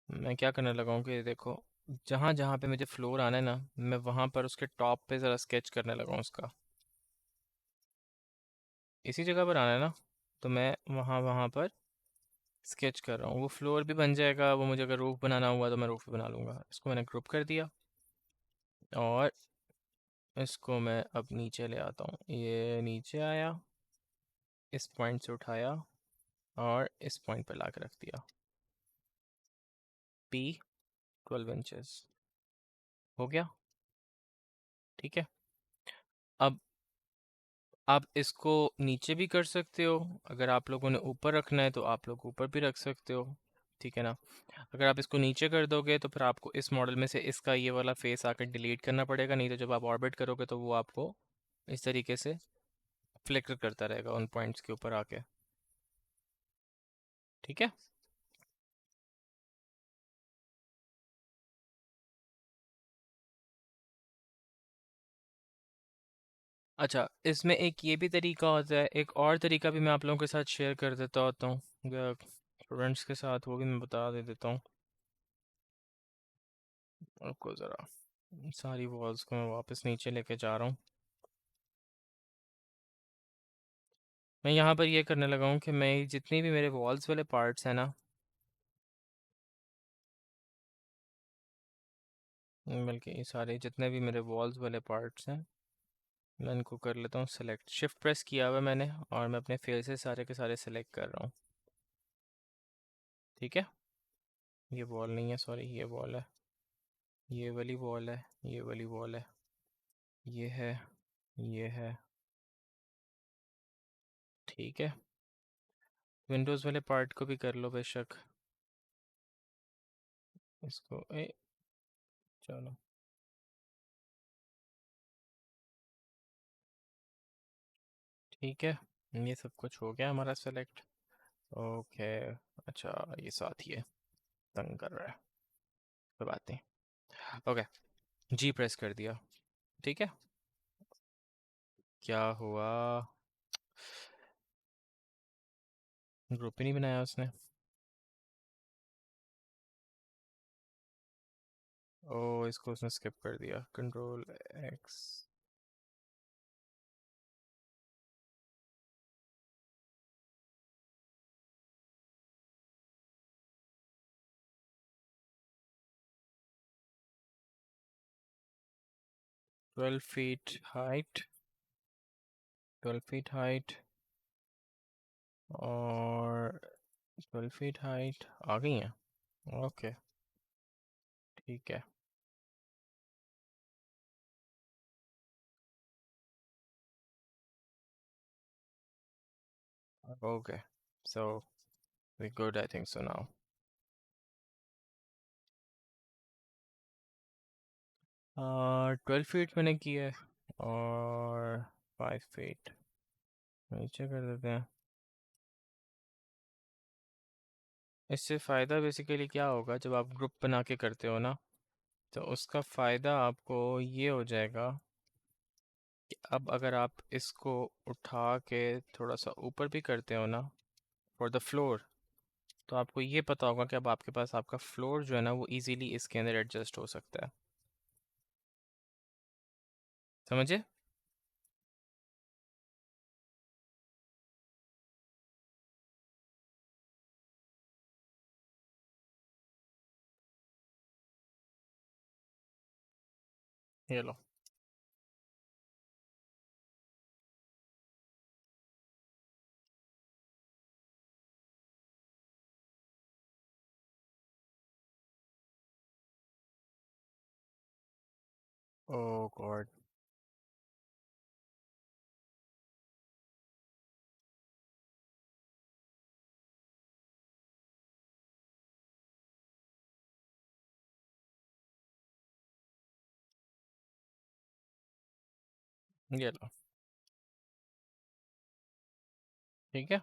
मैं क्या करने लगा हूँ कि देखो, जहाँ जहाँ पे मुझे फ्लोर आना है ना, मैं वहाँ पर उसके टॉप पे ज़रा स्केच करने लगा हूँ उसका। इसी जगह पर आना है ना, तो मैं वहाँ वहाँ पर स्केच कर रहा हूँ। वो फ्लोर भी बन जाएगा, वो मुझे अगर रूफ बनाना हुआ तो मैं रूफ भी बना लूँगा। इसको मैंने ग्रुप कर दिया, और इसको मैं अब नीचे ले आता हूँ। ये नीचे आया, इस पॉइंट से उठाया और इस पॉइंट पर ला के रख दिया। P 12 इंचेस हो गया। ठीक है। अब आप इसको नीचे भी कर सकते हो, अगर आप लोगों ने ऊपर रखना है तो आप लोग ऊपर भी रख सकते हो। ठीक है ना। अगर आप इसको नीचे कर दोगे तो फिर आपको इस मॉडल में से इसका ये वाला फेस आकर डिलीट करना पड़ेगा, नहीं तो जब आप ऑर्बिट करोगे तो वो आपको इस तरीके से फ्लिकर करता रहेगा उन पॉइंट्स के ऊपर आके। ठीक है। अच्छा, इसमें एक ये भी तरीका होता है, एक और तरीका भी मैं आप लोगों के साथ शेयर कर देता होता हूँ स्टूडेंट्स के साथ, वो भी मैं बता दे देता हूँ आपको। ज़रा सारी वॉल्स को मैं वापस नीचे लेके जा रहा हूँ। मैं यहाँ पर ये करने लगा हूँ कि मैं जितनी भी मेरे वॉल्स वाले पार्ट्स हैं ना, बल्कि ये सारे जितने भी मेरे वॉल्स वाले पार्ट्स हैं, मैं इनको कर लेता हूँ सेलेक्ट। शिफ्ट प्रेस किया हुआ है मैंने, और मैं अपने फेस से सारे के सारे सेलेक्ट कर रहा हूँ। ठीक है। ये वॉल नहीं है, सॉरी, ये वॉल है, ये वाली वॉल है, ये वाली वॉल है, ये है, ये है। ठीक है। विंडोज़ वाले पार्ट को भी कर लो बेशक। इसको चलो। ठीक है। ये सब कुछ हो गया हमारा सेलेक्ट। ओके। अच्छा, ये साथ ही है, तंग कर रहा है, कोई बात नहीं। ओके, जी प्रेस कर दिया। ठीक है। क्या हुआ? ग्रुप ही नहीं बनाया उसने। ओ, इसको उसने स्किप कर दिया। Control x. Twelve feet height, 12 feet height और 12 फीट हाइट आ गई हैं। ओके, ठीक है। Okay, so we good, I think so now. 12 feet मैंने की है और 5 फीट नीचे कर देते हैं। इससे फ़ायदा बेसिकली क्या होगा, जब आप ग्रुप बना के करते हो ना, तो उसका फ़ायदा आपको ये हो जाएगा कि अब अगर आप इसको उठा के थोड़ा सा ऊपर भी करते हो ना, फॉर द फ्लोर, तो आपको ये पता होगा कि अब आपके पास आपका फ्लोर जो है ना वो इजीली इसके अंदर एडजस्ट हो सकता है। समझे? ये लो। ओह गॉड। ये लो। ठीक है।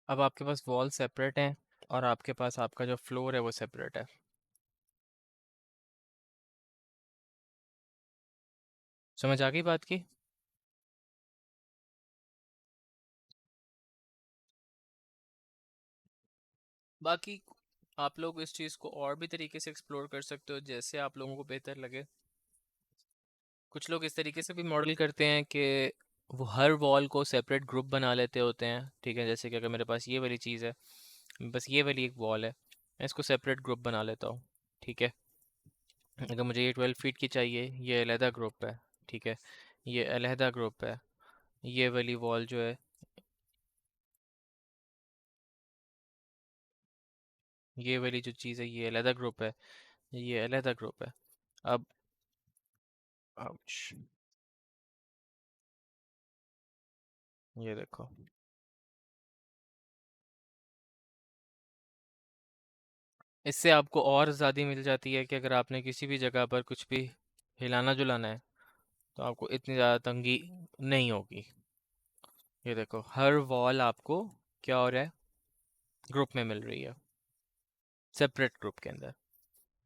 अब आपके पास वॉल सेपरेट हैं और आपके पास आपका जो फ्लोर है वो सेपरेट है। समझ आ गई बात की? बाकी आप लोग इस चीज़ को और भी तरीके से एक्सप्लोर कर सकते हो, जैसे आप लोगों को बेहतर लगे। कुछ लोग इस तरीके से भी मॉडल करते हैं कि वो हर वॉल को सेपरेट ग्रुप बना लेते होते हैं। ठीक है, जैसे कि अगर मेरे पास ये वाली चीज़ है, बस ये वाली एक वॉल है, मैं इसको सेपरेट ग्रुप बना लेता हूँ। ठीक है, अगर मुझे ये 12 फीट की चाहिए, ये अलहदा ग्रुप है। ठीक है, ये अलहदा ग्रुप है। ये वाली वॉल जो है, ये वाली जो चीज़ है ये अलहदा ग्रुप है, ये अलहदा ग्रुप है। अब आउच, ये देखो, इससे आपको और ज़्यादा मिल जाती है कि अगर आपने किसी भी जगह पर कुछ भी हिलाना जुलाना है तो आपको इतनी ज़्यादा तंगी नहीं होगी। ये देखो, हर वॉल आपको क्या हो रहा है, ग्रुप में मिल रही है, सेपरेट ग्रुप के अंदर।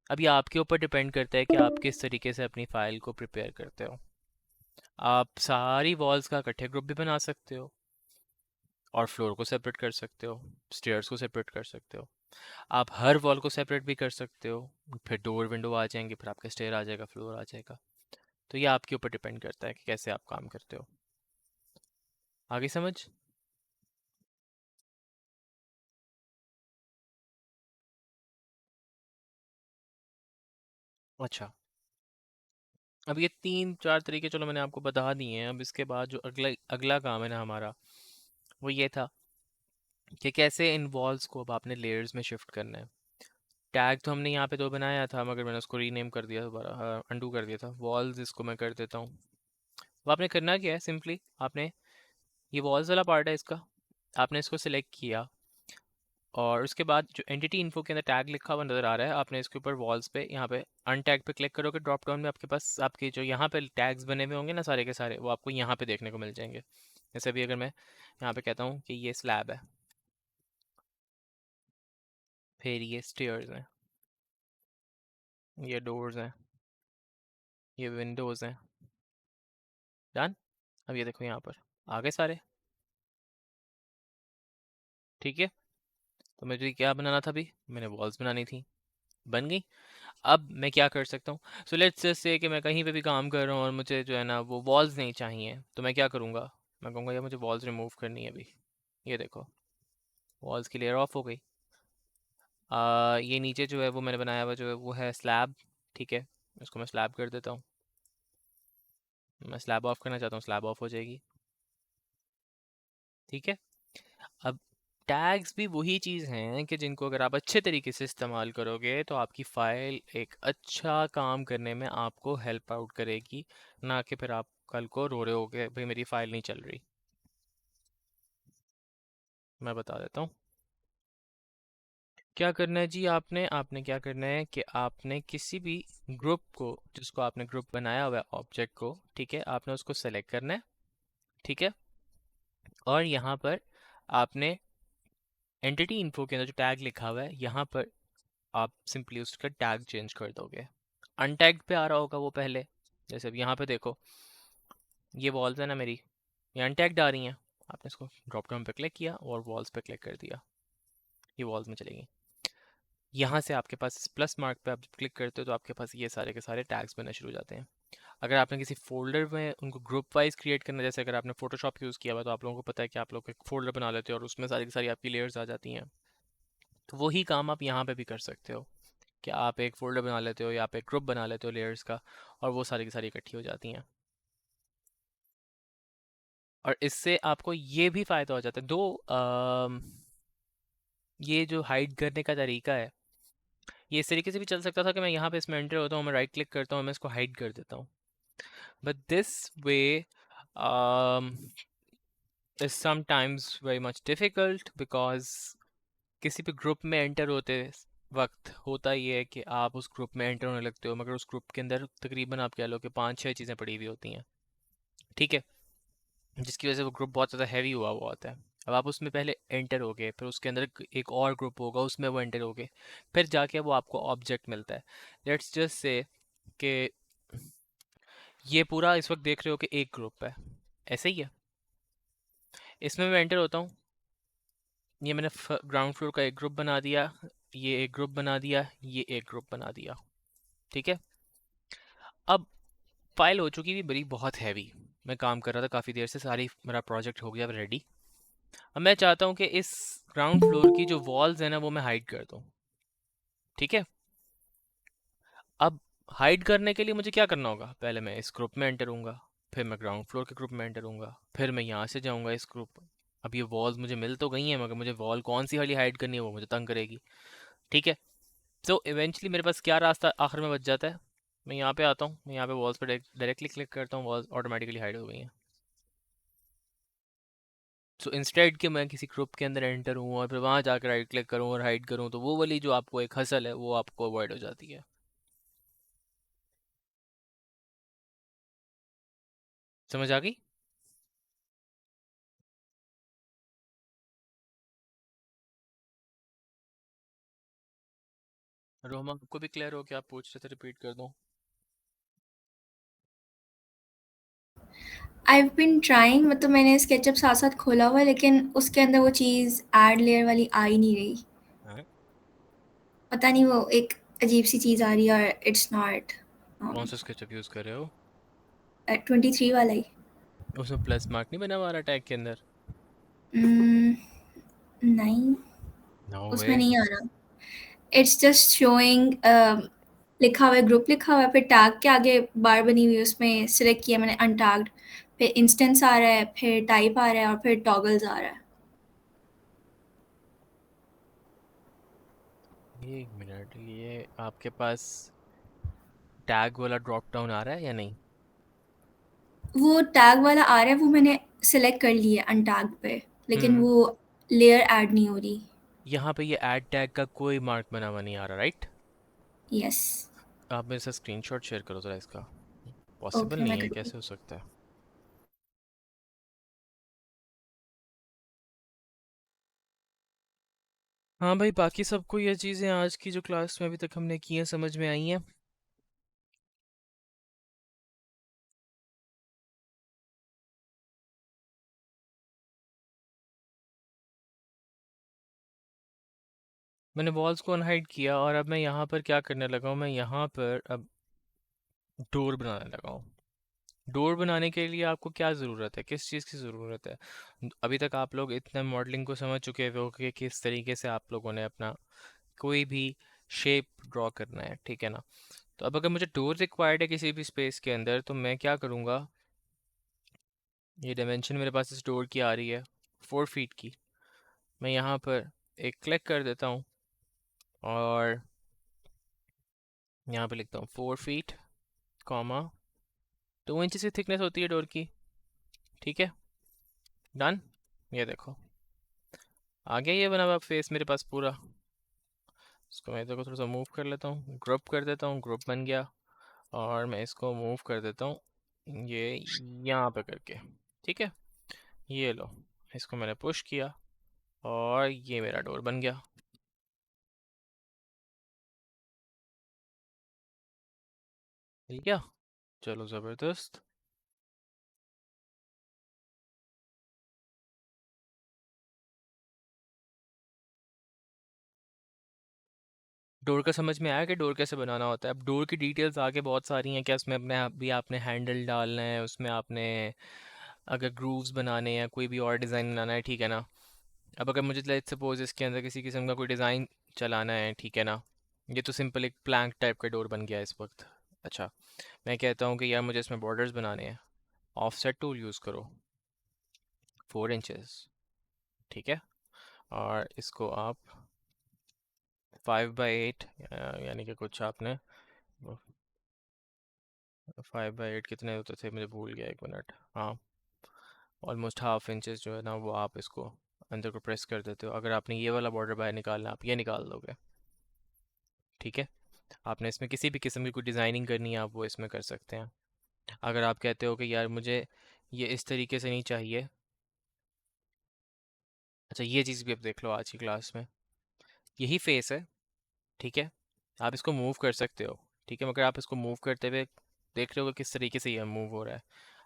अब ये आपके ऊपर डिपेंड करता है कि आप किस तरीके से अपनी फ़ाइल को प्रिपेयर करते हो। आप सारी वॉल्स का इकट्ठे ग्रुप भी बना सकते हो और फ्लोर को सेपरेट कर सकते हो, स्टेयर्स को सेपरेट कर सकते हो। आप हर वॉल को सेपरेट भी कर सकते हो, फिर डोर विंडो आ जाएंगे, फिर आपका स्टेयर आ जाएगा, फ्लोर आ जाएगा। तो ये आपके ऊपर डिपेंड करता है कि कैसे आप काम करते हो। आगे समझ? अच्छा, अब ये 3-4 तरीके चलो मैंने आपको बता दिए हैं। अब इसके बाद जो अगला अगला काम है ना हमारा, वो ये था कि कैसे इन वॉल्स को अब आपने लेयर्स में शिफ्ट करना है। टैग तो हमने यहाँ पे दो बनाया था, मगर मैंने उसको रीनेम कर दिया, दोबारा अंडू कर दिया था। वॉल्स इसको मैं कर देता हूँ। अब आपने करना क्या है, सिंपली आपने ये वॉल्स वाला पार्ट है इसका, आपने इसको सिलेक्ट किया और उसके बाद जो एंटिटी इन्फो के अंदर टैग लिखा हुआ नज़र आ रहा है, आपने इसके ऊपर वॉल्स पे यहाँ पे अनटैग पे क्लिक करोगे, ड्रॉप डाउन में आपके पास आपके जो यहाँ पे टैग्स बने हुए होंगे ना सारे के सारे, वो आपको यहाँ पे देखने को मिल जाएंगे। जैसे अभी अगर मैं यहाँ पे कहता हूँ कि ये स्लैब है, फिर ये स्टेयर्स हैं, ये डोर्स हैं, ये विंडोज़ हैं, डन। अब ये देखो यहाँ पर आ गए सारे, ठीक है। तो मुझे क्या बनाना था अभी, मैंने वॉल्स बनानी थी, बन गई। अब मैं क्या कर सकता हूँ, सो लेट्स जस्ट से कि मैं कहीं पे भी काम कर रहा हूँ और मुझे जो है ना वो वॉल्स नहीं चाहिए, तो मैं क्या करूँगा, मैं कहूँगा यार मुझे वॉल्स रिमूव करनी है अभी। ये देखो वॉल्स की लेयर ऑफ हो गई। ये नीचे जो है वो मैंने बनाया हुआ जो है वो है स्लैब, ठीक है। इसको मैं स्लैब कर देता हूँ, मैं स्लैब ऑफ करना चाहता हूँ, स्लैब ऑफ हो जाएगी, ठीक है। अब टैग्स भी वही चीज़ हैं कि जिनको अगर आप अच्छे तरीके से इस्तेमाल करोगे तो आपकी फ़ाइल एक अच्छा काम करने में आपको हेल्प आउट करेगी, ना कि फिर आप कल को रो रहे होगे भाई मेरी फ़ाइल नहीं चल रही। मैं बता देता हूँ क्या करना है जी। आपने आपने क्या करना है कि आपने किसी भी ग्रुप को, जिसको आपने ग्रुप बनाया हुआ है ऑब्जेक्ट को, ठीक है, आपने उसको सेलेक्ट करना है, ठीक है। और यहाँ पर आपने एंटिटी इन्फो के अंदर जो टैग लिखा हुआ है यहाँ पर आप सिंपली उसका टैग चेंज कर दोगे। अनटैग्ड पे आ रहा होगा वो पहले, जैसे अब यहाँ पे देखो ये वॉल्स है ना मेरी, ये अनटैग्ड आ रही हैं। आपने इसको ड्रॉप डाउन पे क्लिक किया और वॉल्स पे क्लिक कर दिया, ये वॉल्स में चलेगी। यहाँ से आपके पास प्लस मार्क पे आप जब क्लिक करते हो तो आपके पास ये सारे के सारे टैग्स बनने शुरू हो जाते हैं। अगर आपने किसी फोल्डर में उनको ग्रुप वाइज क्रिएट करना, जैसे अगर आपने फोटोशॉप यूज़ किया हुआ तो आप लोगों को पता है कि आप लोग एक फोल्डर बना लेते हो और उसमें सारी की सारी आपकी लेयर्स आ जाती हैं। तो वही काम आप यहाँ पे भी कर सकते हो कि आप एक फ़ोल्डर बना लेते हो या आप एक ग्रुप बना लेते हो लेयर्स का, और वो सारी की सारी इकट्ठी हो जाती हैं। और इससे आपको ये भी फ़ायदा हो जाता है, ये जो हाइड करने का तरीका है ये इस तरीके से भी चल सकता था कि मैं यहाँ पे इसमें एंटर होता हूँ, मैं राइट क्लिक करता हूँ, मैं इसको हाइड कर देता हूँ, but this way is sometimes very much difficult because किसी भी ग्रुप में एंटर होते वक्त होता ये है कि आप उस ग्रुप में एंटर होने लगते हो, मगर उस ग्रुप के अंदर तकरीबन आप कह लो कि 5-6 चीज़ें पड़ी हुई होती हैं, ठीक है, जिसकी वजह से वो ग्रुप बहुत ज़्यादा हैवी हुआ हुआ होता है। अब आप उसमें पहले एंटर हो गए, फिर उसके अंदर एक और ग्रुप होगा उसमें वो एंटर हो गए, फिर जाके वो आपको ऑब्जेक्ट मिलता है। लेट्स जस्ट से कि ये पूरा इस वक्त देख रहे हो कि एक ग्रुप है, ऐसे ही है। इसमें मैं एंटर होता हूँ, ये मैंने ग्राउंड फ्लोर का एक ग्रुप बना दिया, ये एक ग्रुप बना दिया, ये एक ग्रुप बना दिया, ठीक है। अब फाइल हो चुकी थी बड़ी बहुत हैवी, मैं काम कर रहा था काफ़ी देर से, सारी मेरा प्रोजेक्ट हो गया रेडी। अब मैं चाहता हूँ कि इस ग्राउंड फ्लोर की जो वॉल्स है ना वो मैं हाइड कर दूँ, ठीक है। अब हाइड करने के लिए मुझे क्या करना होगा, पहले मैं इस ग्रुप में एंटर हूँगा, फिर मैं ग्राउंड फ्लोर के ग्रुप में एंटर हूँगा, फिर मैं यहाँ से जाऊँगा इस ग्रुप। अब ये वॉल्स मुझे मिल तो गई हैं, मगर मुझे वॉल कौन सी वाली हाइड करनी है वो मुझे तंग करेगी, ठीक है। तो इवेंचुअली मेरे पास क्या रास्ता आखिर में बच जाता है, मैं यहाँ पे आता हूँ, मैं यहाँ पे वॉल्स पर डायरेक्टली क्लिक करता हूँ, वॉल्स ऑटोमेटिकली हाइड हो गई हैं। सो इंस्टेड कि मैं किसी ग्रुप के अंदर एंटर हूँ और फिर वहाँ जाकर राइट क्लिक करूँ और हाइड करूँ, तो वो वाली जो आपको एक हसल है वो आपको अवॉइड हो जाती है। समझ आ गई? रोमा आपको भी क्लियर हो, क्या आप पूछ रहे थे, रिपीट कर दूँ? I've been trying मतलब मैंने स्केचअप साथ-साथ खोला हुआ है लेकिन उसके अंदर वो चीज़ ऐड लेयर वाली आ ही नहीं रही। हाँ? पता नहीं वो एक अजीब-सी चीज़ आ रही है और इट्स नॉट कौन सा स्केचअप यूज़ कर रहे हो? 23 वाला ही। उसमें प्लस मार्क नहीं बना हुआ रहा टैग के अंदर? उम, नहीं, नो वे। उसमें नहीं आ रहा। इट्स जस्ट शोइंग लिखा हुआ है ग्रुप लिखा हुआ है, फिर टैग के आगे बार बनी हुई है उसमें सिलेक्ट किया मैंने अनटैग्ड, फिर इंस्टेंस आ रहा है, फिर टाइप आ रहा है और फिर टॉगल्स आ रहा है। एक मिनट, ये आपके पास टैग वाला ड्रॉप डाउन आ रहा है या नहीं? वो टैग वाला आ रहा है वो मैंने सिलेक्ट कर लिया है अनटैग पे, लेकिन हम्म। वो लेयर ऐड नहीं हो रही। यहाँ पे ये ऐड टैग का कोई मार्क बना हुआ नहीं आ रहा, राइट? यस। आप मेरे साथ स्क्रीनशॉट शेयर करो ज़रा इसका, पॉसिबल ओके मैं नहीं है, करती कैसे हो सकता है? हाँ भाई, बाकी सबको ये चीज़ें आज की जो क्लास में अभी तक हमने की हैं समझ में आई हैं? मैंने वॉल्स को अनहाइड किया और अब मैं यहाँ पर क्या करने लगा हूँ, मैं यहाँ पर अब डोर बनाने लगा हूँ। डोर बनाने के लिए आपको क्या ज़रूरत है, किस चीज़ की ज़रूरत है? अभी तक आप लोग इतना मॉडलिंग को समझ चुके हो कि किस तरीके से आप लोगों ने अपना कोई भी शेप ड्रॉ करना है, ठीक है ना? तो अब अगर मुझे डोर रिक्वायर्ड है किसी भी स्पेस के अंदर, तो मैं क्या करूँगा, ये डायमेंशन मेरे पास इस डोर की आ रही है 4 फीट की। मैं यहाँ पर एक क्लिक कर देता हूँ और यहाँ पे लिखता हूँ 4 फीट कॉमा 2 इंच की थिकनेस होती है डोर की, ठीक है, डन। ये देखो आ गया ये बना हुआ फेस मेरे पास पूरा। इसको मैं इधर को थोड़ा सा मूव कर लेता हूँ, ग्रुप कर देता हूँ, ग्रुप बन गया। और मैं इसको मूव कर देता हूँ ये यहाँ पे करके, ठीक है। ये लो, इसको मैंने पुश किया और ये मेरा डोर बन गया। ठीक है, चलो ज़बरदस्त। डोर का समझ में आया कि डोर कैसे बनाना होता है? अब डोर की डिटेल्स आगे बहुत सारी हैं, क्या उसमें अपने आप भी आपने हैंडल डालना है, उसमें आपने अगर ग्रूव्स बनाने हैं, कोई भी और डिज़ाइन बनाना है, ठीक है ना? अब अगर मुझे लेट्स सपोज इसके अंदर किसी किस्म का कोई डिज़ाइन चलाना है, ठीक है ना? ये तो सिंपल एक प्लैंक टाइप का डोर बन गया है इस वक्त। अच्छा, मैं कहता हूँ कि यार मुझे इसमें बॉर्डर्स बनाने हैं, ऑफसेट टूल यूज़ करो, 4 इंचेस, ठीक है। और इसको आप 5/8 यानी कि कुछ आपने 5/8 कितने होते थे मुझे भूल गया, 1 मिनट, हाँ, ऑलमोस्ट हाफ इंचेस जो है ना वो आप इसको अंदर को प्रेस कर देते हो। अगर आपने ये वाला बॉर्डर बाहर निकालना आप ये निकाल दोगे, ठीक है। आपने इसमें किसी भी किस्म की कोई डिज़ाइनिंग करनी है आप वो इसमें कर सकते हैं। अगर आप कहते हो कि यार मुझे ये इस तरीके से नहीं चाहिए, अच्छा ये चीज़ भी आप देख लो आज की क्लास में, यही फेस है, ठीक है। आप इसको मूव कर सकते हो, ठीक है, मगर आप इसको मूव करते हुए देख रहे हो कि किस तरीके से ये मूव हो रहा है।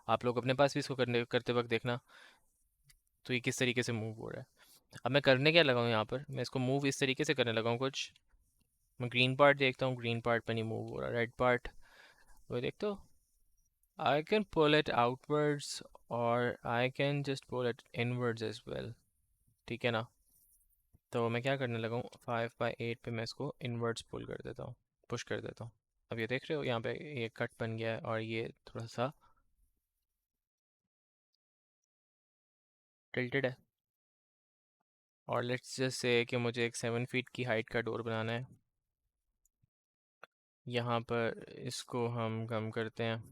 आप लोग अपने पास भी इसको करने करते वक्त देखना तो ये किस तरीके से मूव हो रहा है। अब मैं करने क्या लगा हूँ यहाँ पर, मैं इसको मूव इस तरीके से करने लगा हूँ कुछ। मैं ग्रीन पार्ट देखता हूँ, ग्रीन पार्ट पे नहीं मूव हो रहा, रेड पार्ट वो देखते हो, I can pull it outwards और I can just pull it inwards as well, ठीक है ना। तो मैं क्या करने लगा हूँ, 5/8 पे मैं इसको इनवर्ड्स पुल कर देता हूँ, पुश कर देता हूँ। अब ये देख रहे हो यहाँ पे ये कट बन गया है और ये थोड़ा सा टिल्टेड है। और लेट्स जस्ट से कि मुझे एक 7 फीट की हाइट का डोर बनाना है, यहाँ पर इसको हम कम करते हैं,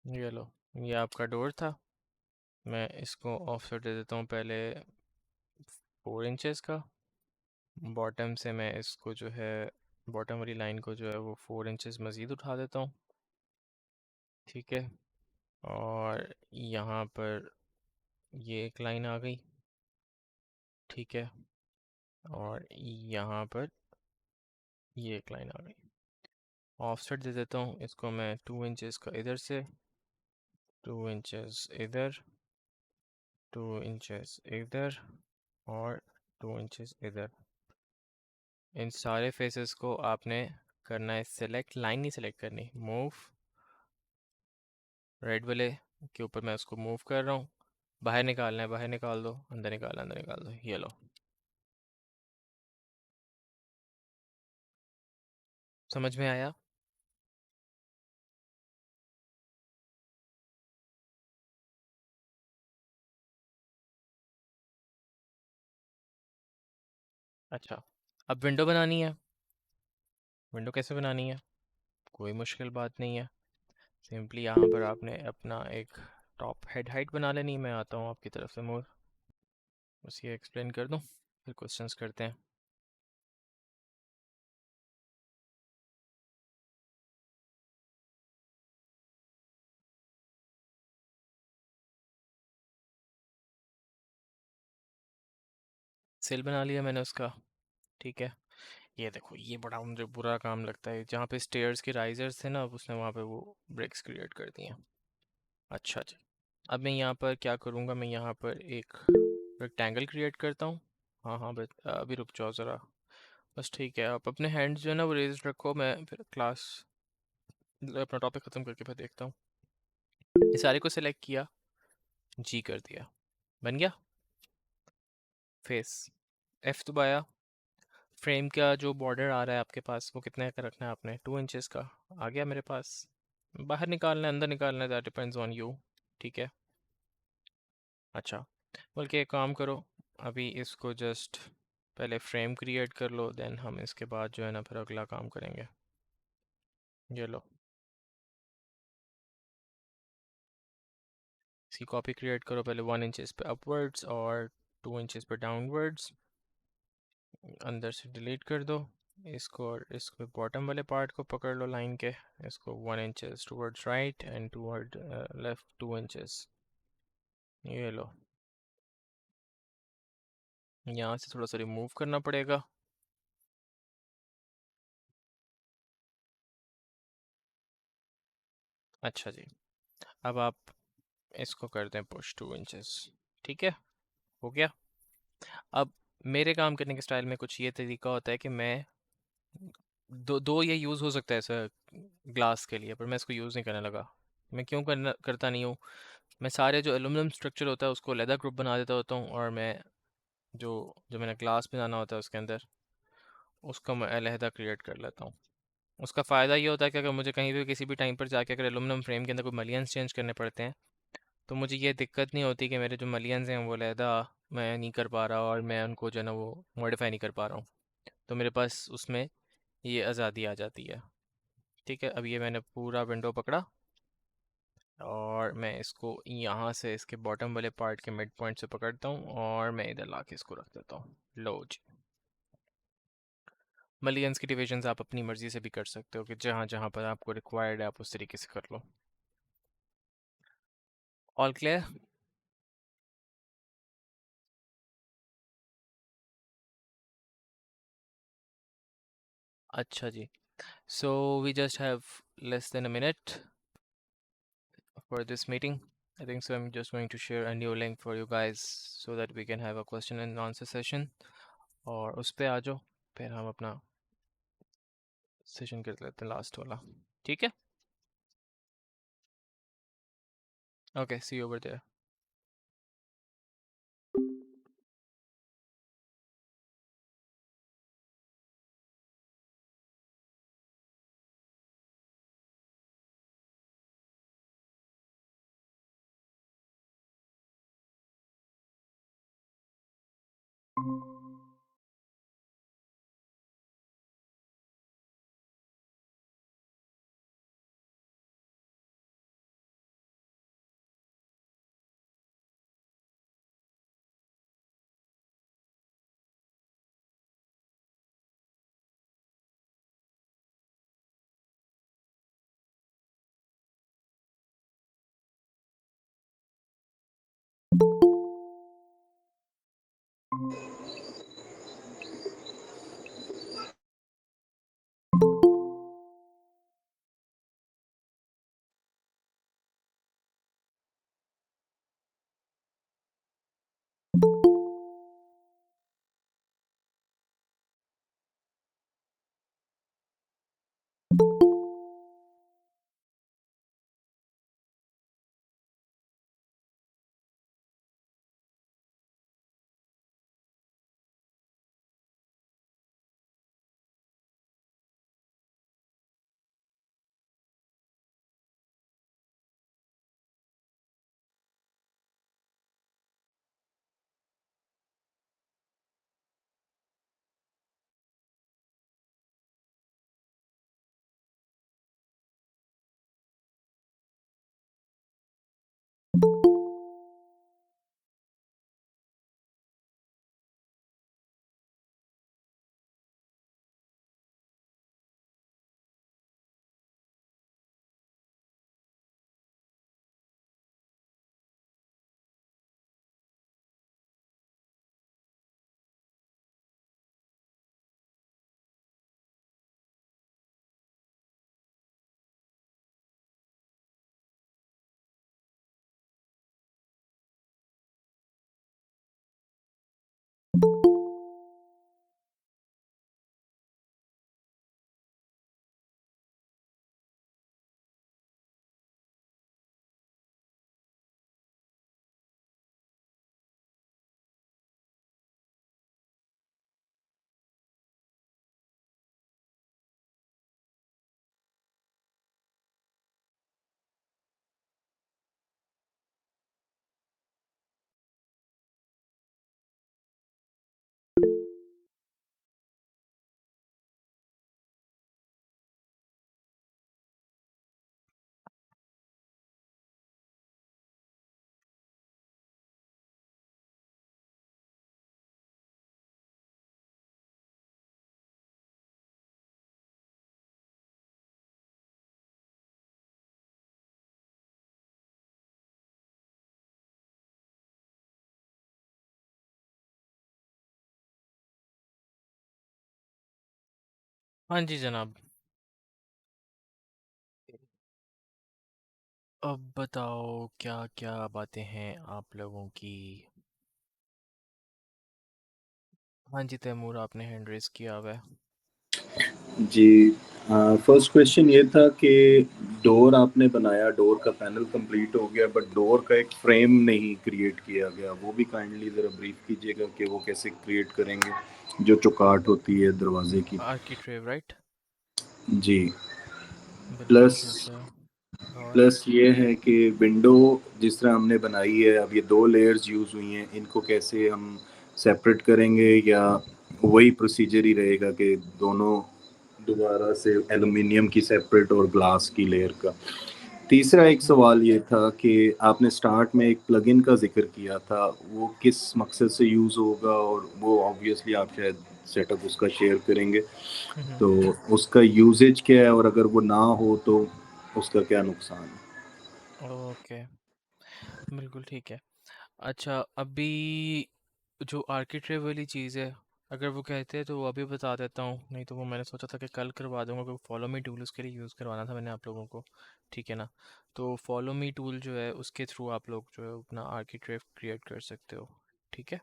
ये लो, ये आपका डोर था। मैं इसको ऑफसेट दे देता हूँ पहले 4 इंचेस का, बॉटम से मैं इसको जो है बॉटम वाली लाइन को जो है वो 4 इंचेस मज़ीद उठा देता हूँ, ठीक है। और यहाँ पर ये एक लाइन आ गई, ठीक है। और यहाँ पर ये एक लाइन आ गई, ऑफसेट दे देता हूँ इसको मैं 2 इंचेस का इधर से, 2 इंचेस इधर, 2 इंचेस इधर और 2 इंचेस इधर। इन सारे फेसेस को आपने करना है सेलेक्ट, लाइन नहीं सेलेक्ट करनी, मूव, रेड वाले के ऊपर मैं उसको मूव कर रहा हूँ, बाहर निकालना है, बाहर निकाल दो, अंदर निकालना है, अंदर निकाल दो, ये लो, समझ में आया? अच्छा, अब विंडो बनानी है। विंडो कैसे बनानी है? कोई मुश्किल बात नहीं है। सिंपली यहाँ पर आपने अपना एक टॉप हेड हाइट बना लेनी। मैं आता हूँ आपकी तरफ से मोर, बस ये एक्सप्लेन कर दूँ, फिर क्वेश्चंस करते हैं। सेल बना लिया मैंने उसका, ठीक है। ये देखो, ये बड़ा मुझे बुरा काम लगता है, जहाँ पे स्टेयर्स के राइजर्स थे ना, अब उसने वहाँ पे वो ब्रेक्स क्रिएट कर दिए हैं। अच्छा जी, अब मैं यहाँ पर क्या करूँगा, मैं यहाँ पर एक रेक्टेंगल क्रिएट करता हूँ। हाँ हाँ, बस अभी रुक जाओ ज़रा, बस ठीक है। आप अपने हैंड्स जो है ना वो रेज रखो, मैं फिर क्लास अपना टॉपिक ख़त्म करके फिर देखता हूँ। ये सारे को सिलेक्ट किया, जी कर दिया, बन गया फेस। एफ दबाया, फ्रेम का जो बॉर्डर आ रहा है आपके पास वो कितने का रखना है आपने, 2 इंचेस का आ गया मेरे पास। बाहर निकालना है अंदर निकालना है, दैट डिपेंड्स ऑन यू, ठीक है। अच्छा, बल्कि एक काम करो, अभी इसको जस्ट पहले फ्रेम क्रिएट कर लो, देन हम इसके बाद जो है ना फिर अगला काम करेंगे। ये लो, इसकी कॉपी क्रिएट करो पहले 1 इंचेस पे अपवर्ड्स और 2 इंचेस पे डाउनवर्ड्स, अंदर से डिलीट कर दो इसको, और इसको बॉटम वाले पार्ट को पकड़ लो लाइन के, इसको 1 inches towards right and toward left 2 inches. ये लो, यहाँ से थोड़ा सा रिमूव करना पड़ेगा। अच्छा जी, अब आप इसको कर दें पुश 2 इंचेस, ठीक है, हो गया। अब मेरे काम करने के स्टाइल में कुछ ये तरीका होता है कि मैं दो दो ये यूज़ हो सकता है सर ग्लास के लिए, पर मैं इसको यूज़ नहीं करने लगा। मैं क्यों करता नहीं हूँ, मैं सारे जो एलुमिनियम स्ट्रक्चर होता है उसको लेदर ग्रुप बना देता होता हूँ, और मैं जो जो मैंने ग्लास बनाना होता है उसके अंदर, उसको मैं अलहदा क्रिएट कर लेता हूँ। उसका फ़ायदा ये होता है कि अगर मुझे कहीं भी किसी भी टाइम पर जाके अगर एलुमिनियम फ्रेम के अंदर कोई मलियंस चेंज करने पड़ते हैं, तो मुझे ये दिक्कत नहीं होती कि मेरे जो मलियंस हैं वो अलहदा मैं नहीं कर पा रहा, और मैं उनको जो है ना वो मॉडिफाई नहीं कर पा रहा हूँ। तो मेरे पास उसमें ये आज़ादी आ जाती है, ठीक है। अब ये मैंने पूरा विंडो पकड़ा, और मैं इसको यहाँ से इसके बॉटम वाले पार्ट के मिड पॉइंट से पकड़ता हूँ, और मैं इधर ला के इसको रख देता हूँ। लो जी, मलियंस की डिविजन्स आप अपनी मर्ज़ी से भी कर सकते हो कि जहाँ जहाँ पर आपको रिक्वायर्ड है आप उस तरीके से कर लो। All clear? अच्छा जी, so we just have less than a minute for this meeting. I think so. I'm just going to share a new link for you guys so that we can have a question and answer session. और उस पे आ जाओ, फिर हम अपना session कर लेते हैं लास्ट वाला, ठीक है। Okay, see you over there. हाँ जी जनाब। अब बताओ क्या क्या बातें हैं आप लोगों की। हाँ जी तैमूर, आपने हैंड रेस किया हुआ है। जी, फर्स्ट क्वेश्चन ये था कि डोर आपने बनाया, डोर का पैनल कंप्लीट हो गया, बट डोर का एक फ्रेम नहीं क्रिएट किया गया। वो भी काइंडली ज़रा ब्रीफ कीजिएगा कि वो कैसे क्रिएट करेंगे, जो चौकाट होती है दरवाजे की। आर्किट्रेव राइट। जी। बिल्कुल प्लस ठीक है। और प्लस ये है कि विंडो जिस तरह हमने बनाई है, अब ये 2 लेयर्स यूज़ हुई हैं, इनको कैसे हम सेपरेट करेंगे, या वही प्रोसीजर ही रहेगा कि दोनों दोबारा से एल्युमिनियम की सेपरेट और ग्लास की लेयर का। तीसरा एक सवाल ये था कि आपने स्टार्ट में एक प्लगइन का जिक्र किया था, वो किस मकसद से यूज़ होगा, और वो ऑब्वियसली आप शायद सेटअप उसका शेयर करेंगे, हम्म। तो उसका यूजेज क्या है, और अगर वो ना हो तो उसका क्या नुकसान है? ओके, बिल्कुल ठीक है। अच्छा, अभी जो आर्किट्रेव वाली चीज़ है, अगर वो कहते हैं तो वो अभी बता देता हूँ, नहीं तो वो मैंने सोचा था कि कल करवा दूंगा, क्योंकि फॉलो मी टूल उसके लिए यूज़ करवाना था मैंने आप लोगों को। ठीक है ना। तो फॉलो मी टूल जो है उसके थ्रू आप लोग जो है अपना आर्किट्रेव क्रिएट कर सकते हो। ठीक है।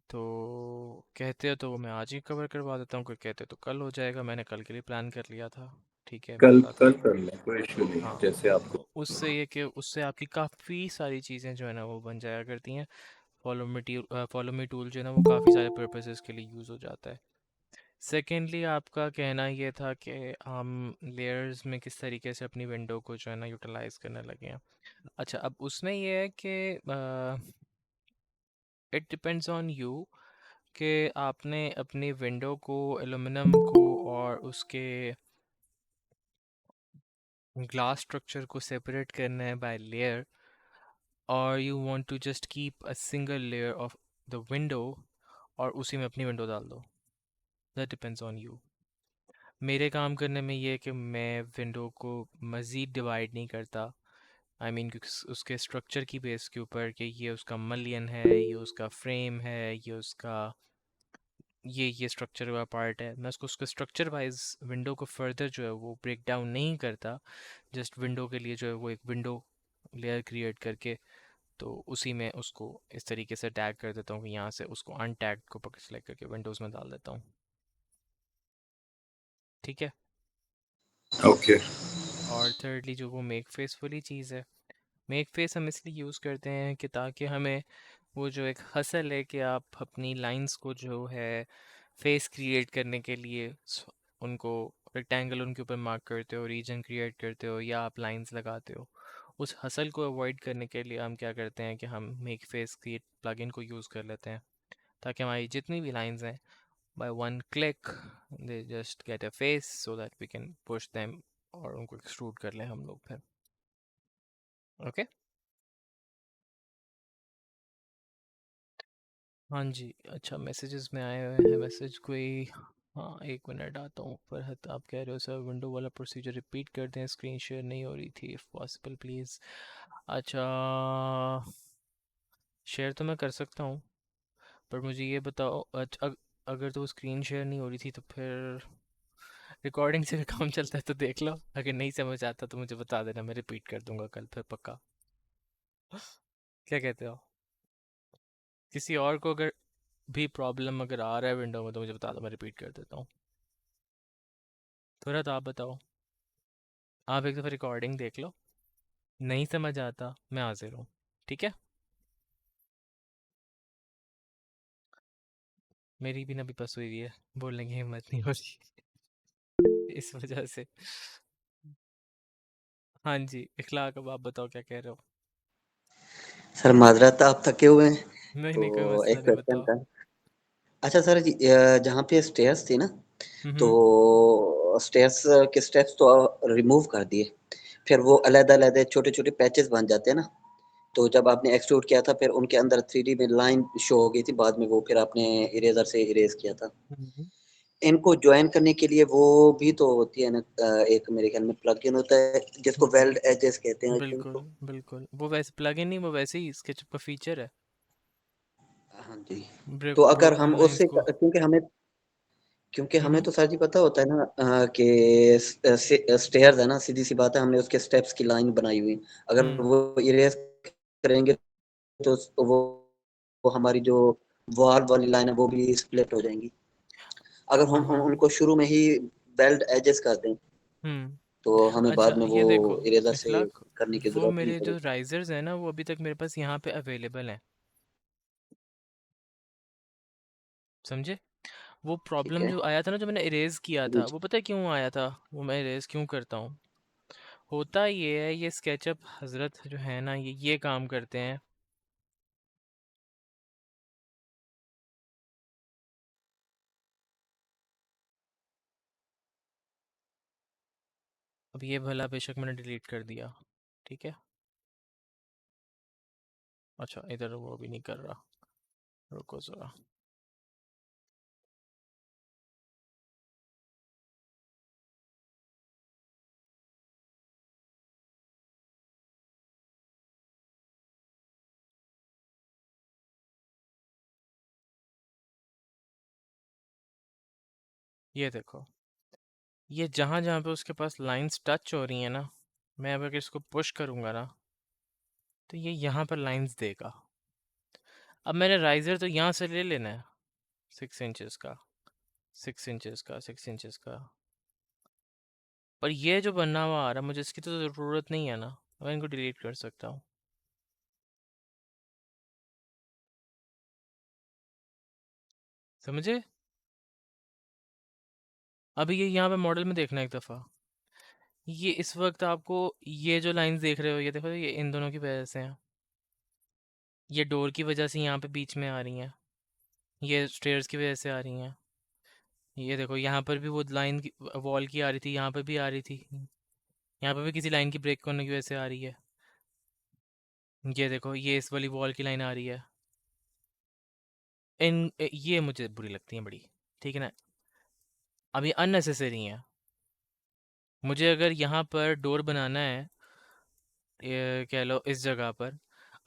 तो कहते हो तो वो मैं आज ही कवर करवा देता हूँ, कोई कहते तो कल हो जाएगा, मैंने कल के लिए प्लान कर लिया था। ठीक है, कल बोला था। कल कर लें, कोई इशू नहीं है, हाँ, जैसे आपको। उससे ये कि उससे आपकी काफ़ी सारी चीज़ें जो है ना वो बन जाया करती हैं। फॉलो मी टूल जो है ना वो काफ़ी सारे पर्पसेस के लिए यूज़ हो जाता है। सेकेंडली आपका कहना ये था कि हम लेयर्स में किस तरीके से अपनी विंडो को जो है ना यूटिलाइज करने लगे हैं। अच्छा, अब उसमें ये है कि इट डिपेंड्स ऑन यू कि आपने अपनी विंडो को, एलुमिनियम को और उसके ग्लास स्ट्रक्चर को सेपरेट करना है बाय लेयर, और you want to just keep a single layer of the window और उसी में अपनी विंडो डाल दो। That depends on you. मेरे काम करने में ये है कि मैं विंडो को मज़ीद डिवाइड नहीं करता। आई मीन उसके स्ट्रक्चर की बेस के ऊपर कि ये उसका मलियन है, ये उसका फ्रेम है, ये उसका ये स्ट्रक्चर का पार्ट है। मैं उसको उसके स्ट्रक्चर वाइज विंडो को फर्दर जो है वो ब्रेक डाउन नहीं करता। जस्ट विंडो के लिए जो है वो एक विंडो लेयर क्रिएट करके, तो उसी में उसको इस तरीके से टैग कर देता हूँ कि यहाँ से उसको अनटैग को पकड़ सेलेक्ट करके विंडोज़ में डाल देता हूँ। ठीक है। ओके। और थर्डली जो वो मेक फेस वाली चीज़ है, मेक फेस हम इसलिए यूज़ करते हैं कि ताकि हमें वो जो एक हसल है कि आप अपनी लाइंस को जो है फेस क्रिएट करने के लिए उनको रेक्टेंगल उनके ऊपर मार्क करते हो, रीजन क्रिएट करते हो, या आप लाइंस लगाते हो, उस हसल को अवॉइड करने के लिए हम क्या करते हैं कि हम मेक फेस क्रिएट प्लगइन को यूज़ कर लेते हैं, ताकि हमारी जितनी भी लाइंस हैं, by one click they just get a face so that we can push them और उनको एक्सट्रूड कर लें हम लोग फिर। ओके। हाँ जी, अच्छा मैसेजेस में आए हुए हैं मैसेज कोई। हाँ, 1 मिनट आता हूँ। फरहत आप कह रहे हो सर विंडो वाला प्रोसीजर रिपीट कर दें, स्क्रीन शेयर नहीं हो रही थी, इफ़ पॉसिबल प्लीज़। अच्छा, शेयर तो मैं कर सकता हूँ, पर मुझे ये बताओ अगर तो स्क्रीन शेयर नहीं हो रही थी तो फिर रिकॉर्डिंग से भी काम चलता है तो देख लो, अगर नहीं समझ आता तो मुझे बता देना, मैं रिपीट कर दूंगा कल फिर पक्का। क्या कहते हो? किसी और को अगर भी प्रॉब्लम अगर आ रहा है विंडो में तो मुझे बता दो, मैं रिपीट कर देता हूँ। थोड़ा तो आप बताओ, आप एक दफ़ा रिकॉर्डिंग देख लो, नहीं समझ आता मैं हाजिर हूँ, ठीक है? मेरी भी ना भी बस हुई है, बोलने की हिम्मत नहीं हो रही इस वजह से। हाँ जी, इखलाक अब आप बताओ क्या कह रहे हो? सर माजरत आप थके हुए हैं, नहीं नहीं, कोई तो मसला एक नहीं, क्वेश्चन बताओ। था। अच्छा सर जी, जहाँ पे स्टेयर्स थी ना, हम्म। तो स्टेयर्स के स्टेप्स तो रिमूव कर दिए, फिर वो अलग-अलग छोटे-छोटे पैचेस बन जाते हैं ना, तो जब आपने एक्सट्रूड किया था फिर उनके अंदर 3D में लाइन शो हो गई थी, बाद में वो फिर आपने इरेज़र से इरेज़ किया था। हम्म, इनको जॉइन करने के लिए वो भी तो होती है ना, एक मेरे ख्याल में प्लगइन होता है जिसको वेल्ड हम्म, एजेस कहते हैं आई थिंक बिल्कुल तो। बिल्कुल, वो वैसे प्लगइन नहीं, वो वैसे ही स्केचअप का फीचर है, हाँ जी, तो अगर हम ब्रोकन लाइंस उससे को। क्योंकि हमें हम्म। तो सर जी पता होता है ना, कि स्टेयर्स है ना, सीधी सी बात है, हमने उसके स्टेप्स की लाइन बनाई हुई, अगर हम्म। वो इरेज करेंगे तो वो हमारी जो वॉल वाली लाइन है वो भी स्प्लिट हो जाएंगी। अगर हम हाँ। उनको शुरू में ही बेल्ट एजेस कर दें हम्म। तो हमें अच्छा बाद में वो ये देखो इरेजर से इखलाक, करने की वो जरूरत नहीं मेरे जो पड़ेगी। राइजर्स हैं ना वो अभी तक मेरे पास यहाँ पे अवेलेबल हैं, समझे? वो ठीक प्रॉब्लम है जो आया था ना, जो मैंने इरेज किया जी था, जी। वो पता है क्यों आया था? वो मैं इरेज क्यों करता हूँ, होता ये है, ये स्केचअप हजरत जो है ना, ये काम करते हैं। अब ये भला बेशक मैंने डिलीट कर दिया, ठीक है? अच्छा इधर वो भी नहीं कर रहा, रुको ज़रा। ये देखो, ये जहाँ जहाँ पे उसके पास लाइंस टच हो रही हैं ना, मैं अगर इसको पुश करूँगा ना तो ये यहाँ पर लाइंस देगा। अब मैंने राइजर तो यहाँ से ले लेना है, 6 इंचेस का, 6 इंचेस का, 6 इंचेस का, पर ये जो बना हुआ आ रहा है मुझे इसकी तो ज़रूरत नहीं है ना, मैं इनको डिलीट कर सकता हूँ, समझे? अभी ये यहाँ पे मॉडल में देखना एक दफ़ा, ये इस वक्त आपको ये जो लाइंस देख रहे हो, ये देखो, ये इन दोनों की वजह से हैं, ये डोर की वजह से यहाँ पे बीच में आ रही हैं, ये स्टेयर्स की वजह से आ रही हैं, ये देखो यहाँ पर भी वो लाइन की वॉल की आ रही थी, यहाँ पर भी आ रही थी, यहाँ पर भी किसी लाइन की ब्रेक करने की वजह से आ रही है, ये देखो ये इस वाली वॉल की लाइन आ रही है, ये मुझे बुरी लगती हैं बड़ी, ठीक है ना? अब ये अननेसेसरी हैं, मुझे अगर यहाँ पर डोर बनाना है, ये कह लो इस जगह पर,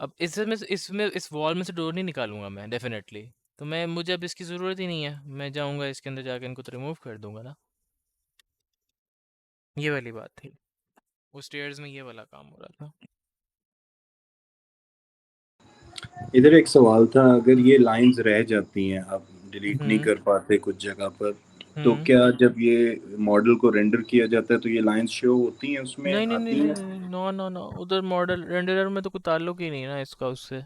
अब इसमें इस वॉल में से डोर नहीं निकालूंगा मैं डेफिनेटली, तो मैं मुझे अब इसकी ज़रूरत ही नहीं है, मैं जाऊंगा इसके अंदर जाकर इनको तो रिमूव कर दूंगा ना, ये वाली बात थी, उस स्टेयर्स में ये वाला काम हो रहा था। इधर एक सवाल था, अगर ये लाइंस रह जाती हैं, आप डिलीट नहीं हम्म। कर पाते कुछ जगह पर, तो हम्म। क्या जब ये मॉडल को रेंडर किया जाता है तो ये लाइंस शो होती हैं, उसमें नहीं नहीं नहीं आती नहीं हैं? नहीं, नो नो नो, उधर मॉडल रेंडरर में तो कोई ताल्लुक ही नहीं ना इसका उससे,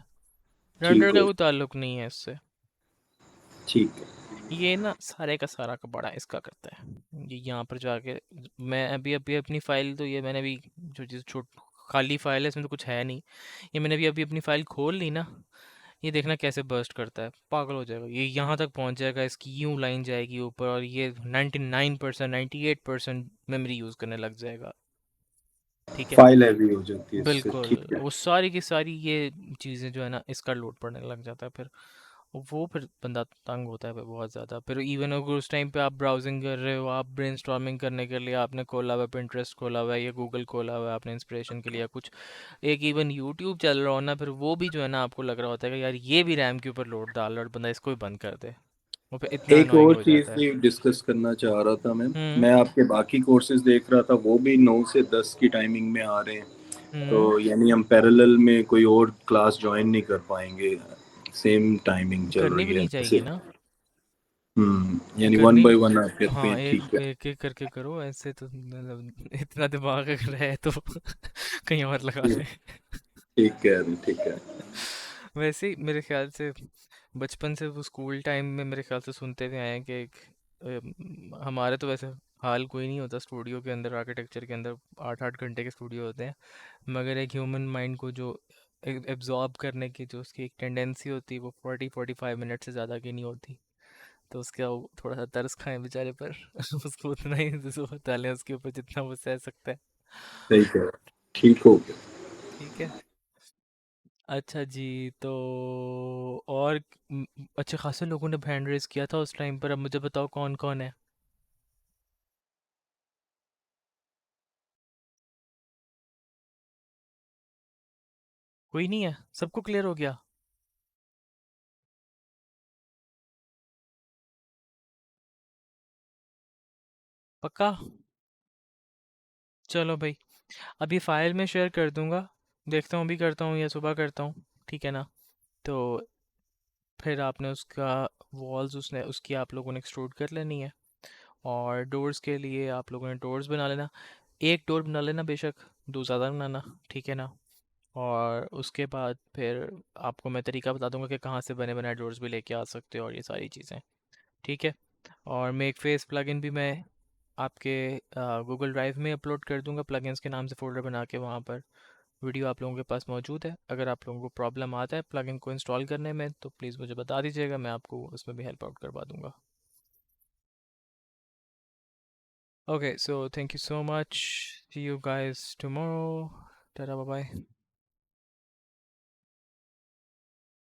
रेंडर ठीक का हो, कोई ताल्लुक नहीं है इससे, ठीक है। ये ना सारे का सारा का बड़ा इसका करता है, ये यहाँ पर जाके, मैं अभी अभी अपनी फ़ाइल तो ये मैंने अभी जो चीज़ छोट खाली फ़ाइल है इसमें तो कुछ है नहीं, ये मैंने अभी अभी अपनी फ़ाइल खोल ली ना, ये देखना कैसे बर्स्ट करता है, पागल हो जाएगा, ये यहाँ तक पहुँच जाएगा, इसकी यूँ लाइन जाएगी ऊपर और ये 99% 98% मेमोरी यूज़ करने लग जाएगा, ठीक है? फाइल हैवी हो जाती है इससे, बिल्कुल, ठीक है। वो सारी की सारी ये चीज़ें जो है ना इसका लोड पड़ने लग जाता है फिर, वो फिर बंदा तंग होता है फिर बहुत ज़्यादा। फिर इवन अगर उस टाइम पे आप ब्राउजिंग कर रहे हो, आप ब्रेनस्टॉर्मिंग करने के लिए आपने खोला हुआ है, पिंटरेस्ट खोला हुआ है या गूगल खोला हुआ है आपने इंस्पिरेशन के लिए या कुछ, एक इवन यूट्यूब चल रहा हो ना, फिर वो भी जो है ना आपको लग रहा होता है कि यार ये भी रैम के ऊपर लोड डाल रहा है और बंदा इसको भी बंद कर दे, वो फिर इतना एक अनोइंग और हो चीज जाता है। भी डिस्कस करना चाह रहा था हम्म। मैं आपके बाकी कोर्सेज देख रहा था, वो भी 9 से 10 की टाइमिंग में आ रहे हैं। तो हम्म। यानी हम पैरेलल में कोई और क्लास ज्वाइन नहीं कर पाएंगे, सेम टाइमिंग चल करनी रही भी है नहीं जैसे। चाहिए ना। यानी वन करनी, बाय वन आप कहते हाँ, हैं, एक ठीक है। एक एक करके करो ऐसे तो मतलब इतना दिमाग अगर है तो कहीं और लगा ठीक ले। ठीक कह रहे हैं, ठीक है। वैसे ही मेरे ख्याल से बचपन से वो स्कूल टाइम में मेरे ख्याल से सुनते हुए आए हैं कि हमारे तो वैसे हाल कोई नहीं होता स्टूडियो के अंदर, आर्किटेक्चर के अंदर 8-8 घंटे के स्टूडियो होते हैं, मगर एक ह्यूमन माइंड को जो एब्जॉर्ब करने की जो उसकी एक टेंडेंसी होती है वो 40-45 मिनट से ज़्यादा की नहीं होती। तो उसका वो थोड़ा सा तरस खाएं बेचारे पर उसको उतना ही ज़ोर डालें उसके ऊपर जितना वो सह सकता है। सही कह रहे हैं, ठीक हो गया। ठीक है। अच्छा जी, तो और अच्छे खासे लोगों ने हैंड रेस किया था उस टाइम पर, अब मुझे बताओ कौन कौन है। कोई नहीं है, सबको क्लियर हो गया। पक्का। चलो भाई, अभी फाइल में शेयर कर दूंगा, देखता हूँ अभी करता हूँ या सुबह करता हूँ, ठीक है ना। तो फिर आपने उसका वॉल्स उसने उसकी आप लोगों ने एक्सट्रूड कर लेनी है, और डोर्स के लिए आप लोगों ने डोर्स बना लेना। एक डोर बना लेना बेशक, दो ज़्यादा बनाना, ठीक है ना। और उसके बाद फिर आपको मैं तरीका बता दूंगा कि कहाँ से बने बनाए डोर्स भी लेके आ सकते हो और ये सारी चीज़ें, ठीक है। और मेक फेस प्लगइन भी मैं आपके गूगल ड्राइव में अपलोड कर दूंगा, प्लगइन्स के नाम से फ़ोल्डर बना के, वहाँ पर वीडियो आप लोगों के पास मौजूद है। अगर आप लोगों को प्रॉब्लम आता है प्लगइन को इंस्टॉल करने में तो प्लीज़ मुझे बता दीजिएगा, मैं आपको उसमें भी हेल्प आउट करवा दूंगा। Okay, so thank you so much, see you guys tomorrow, tata bye bye.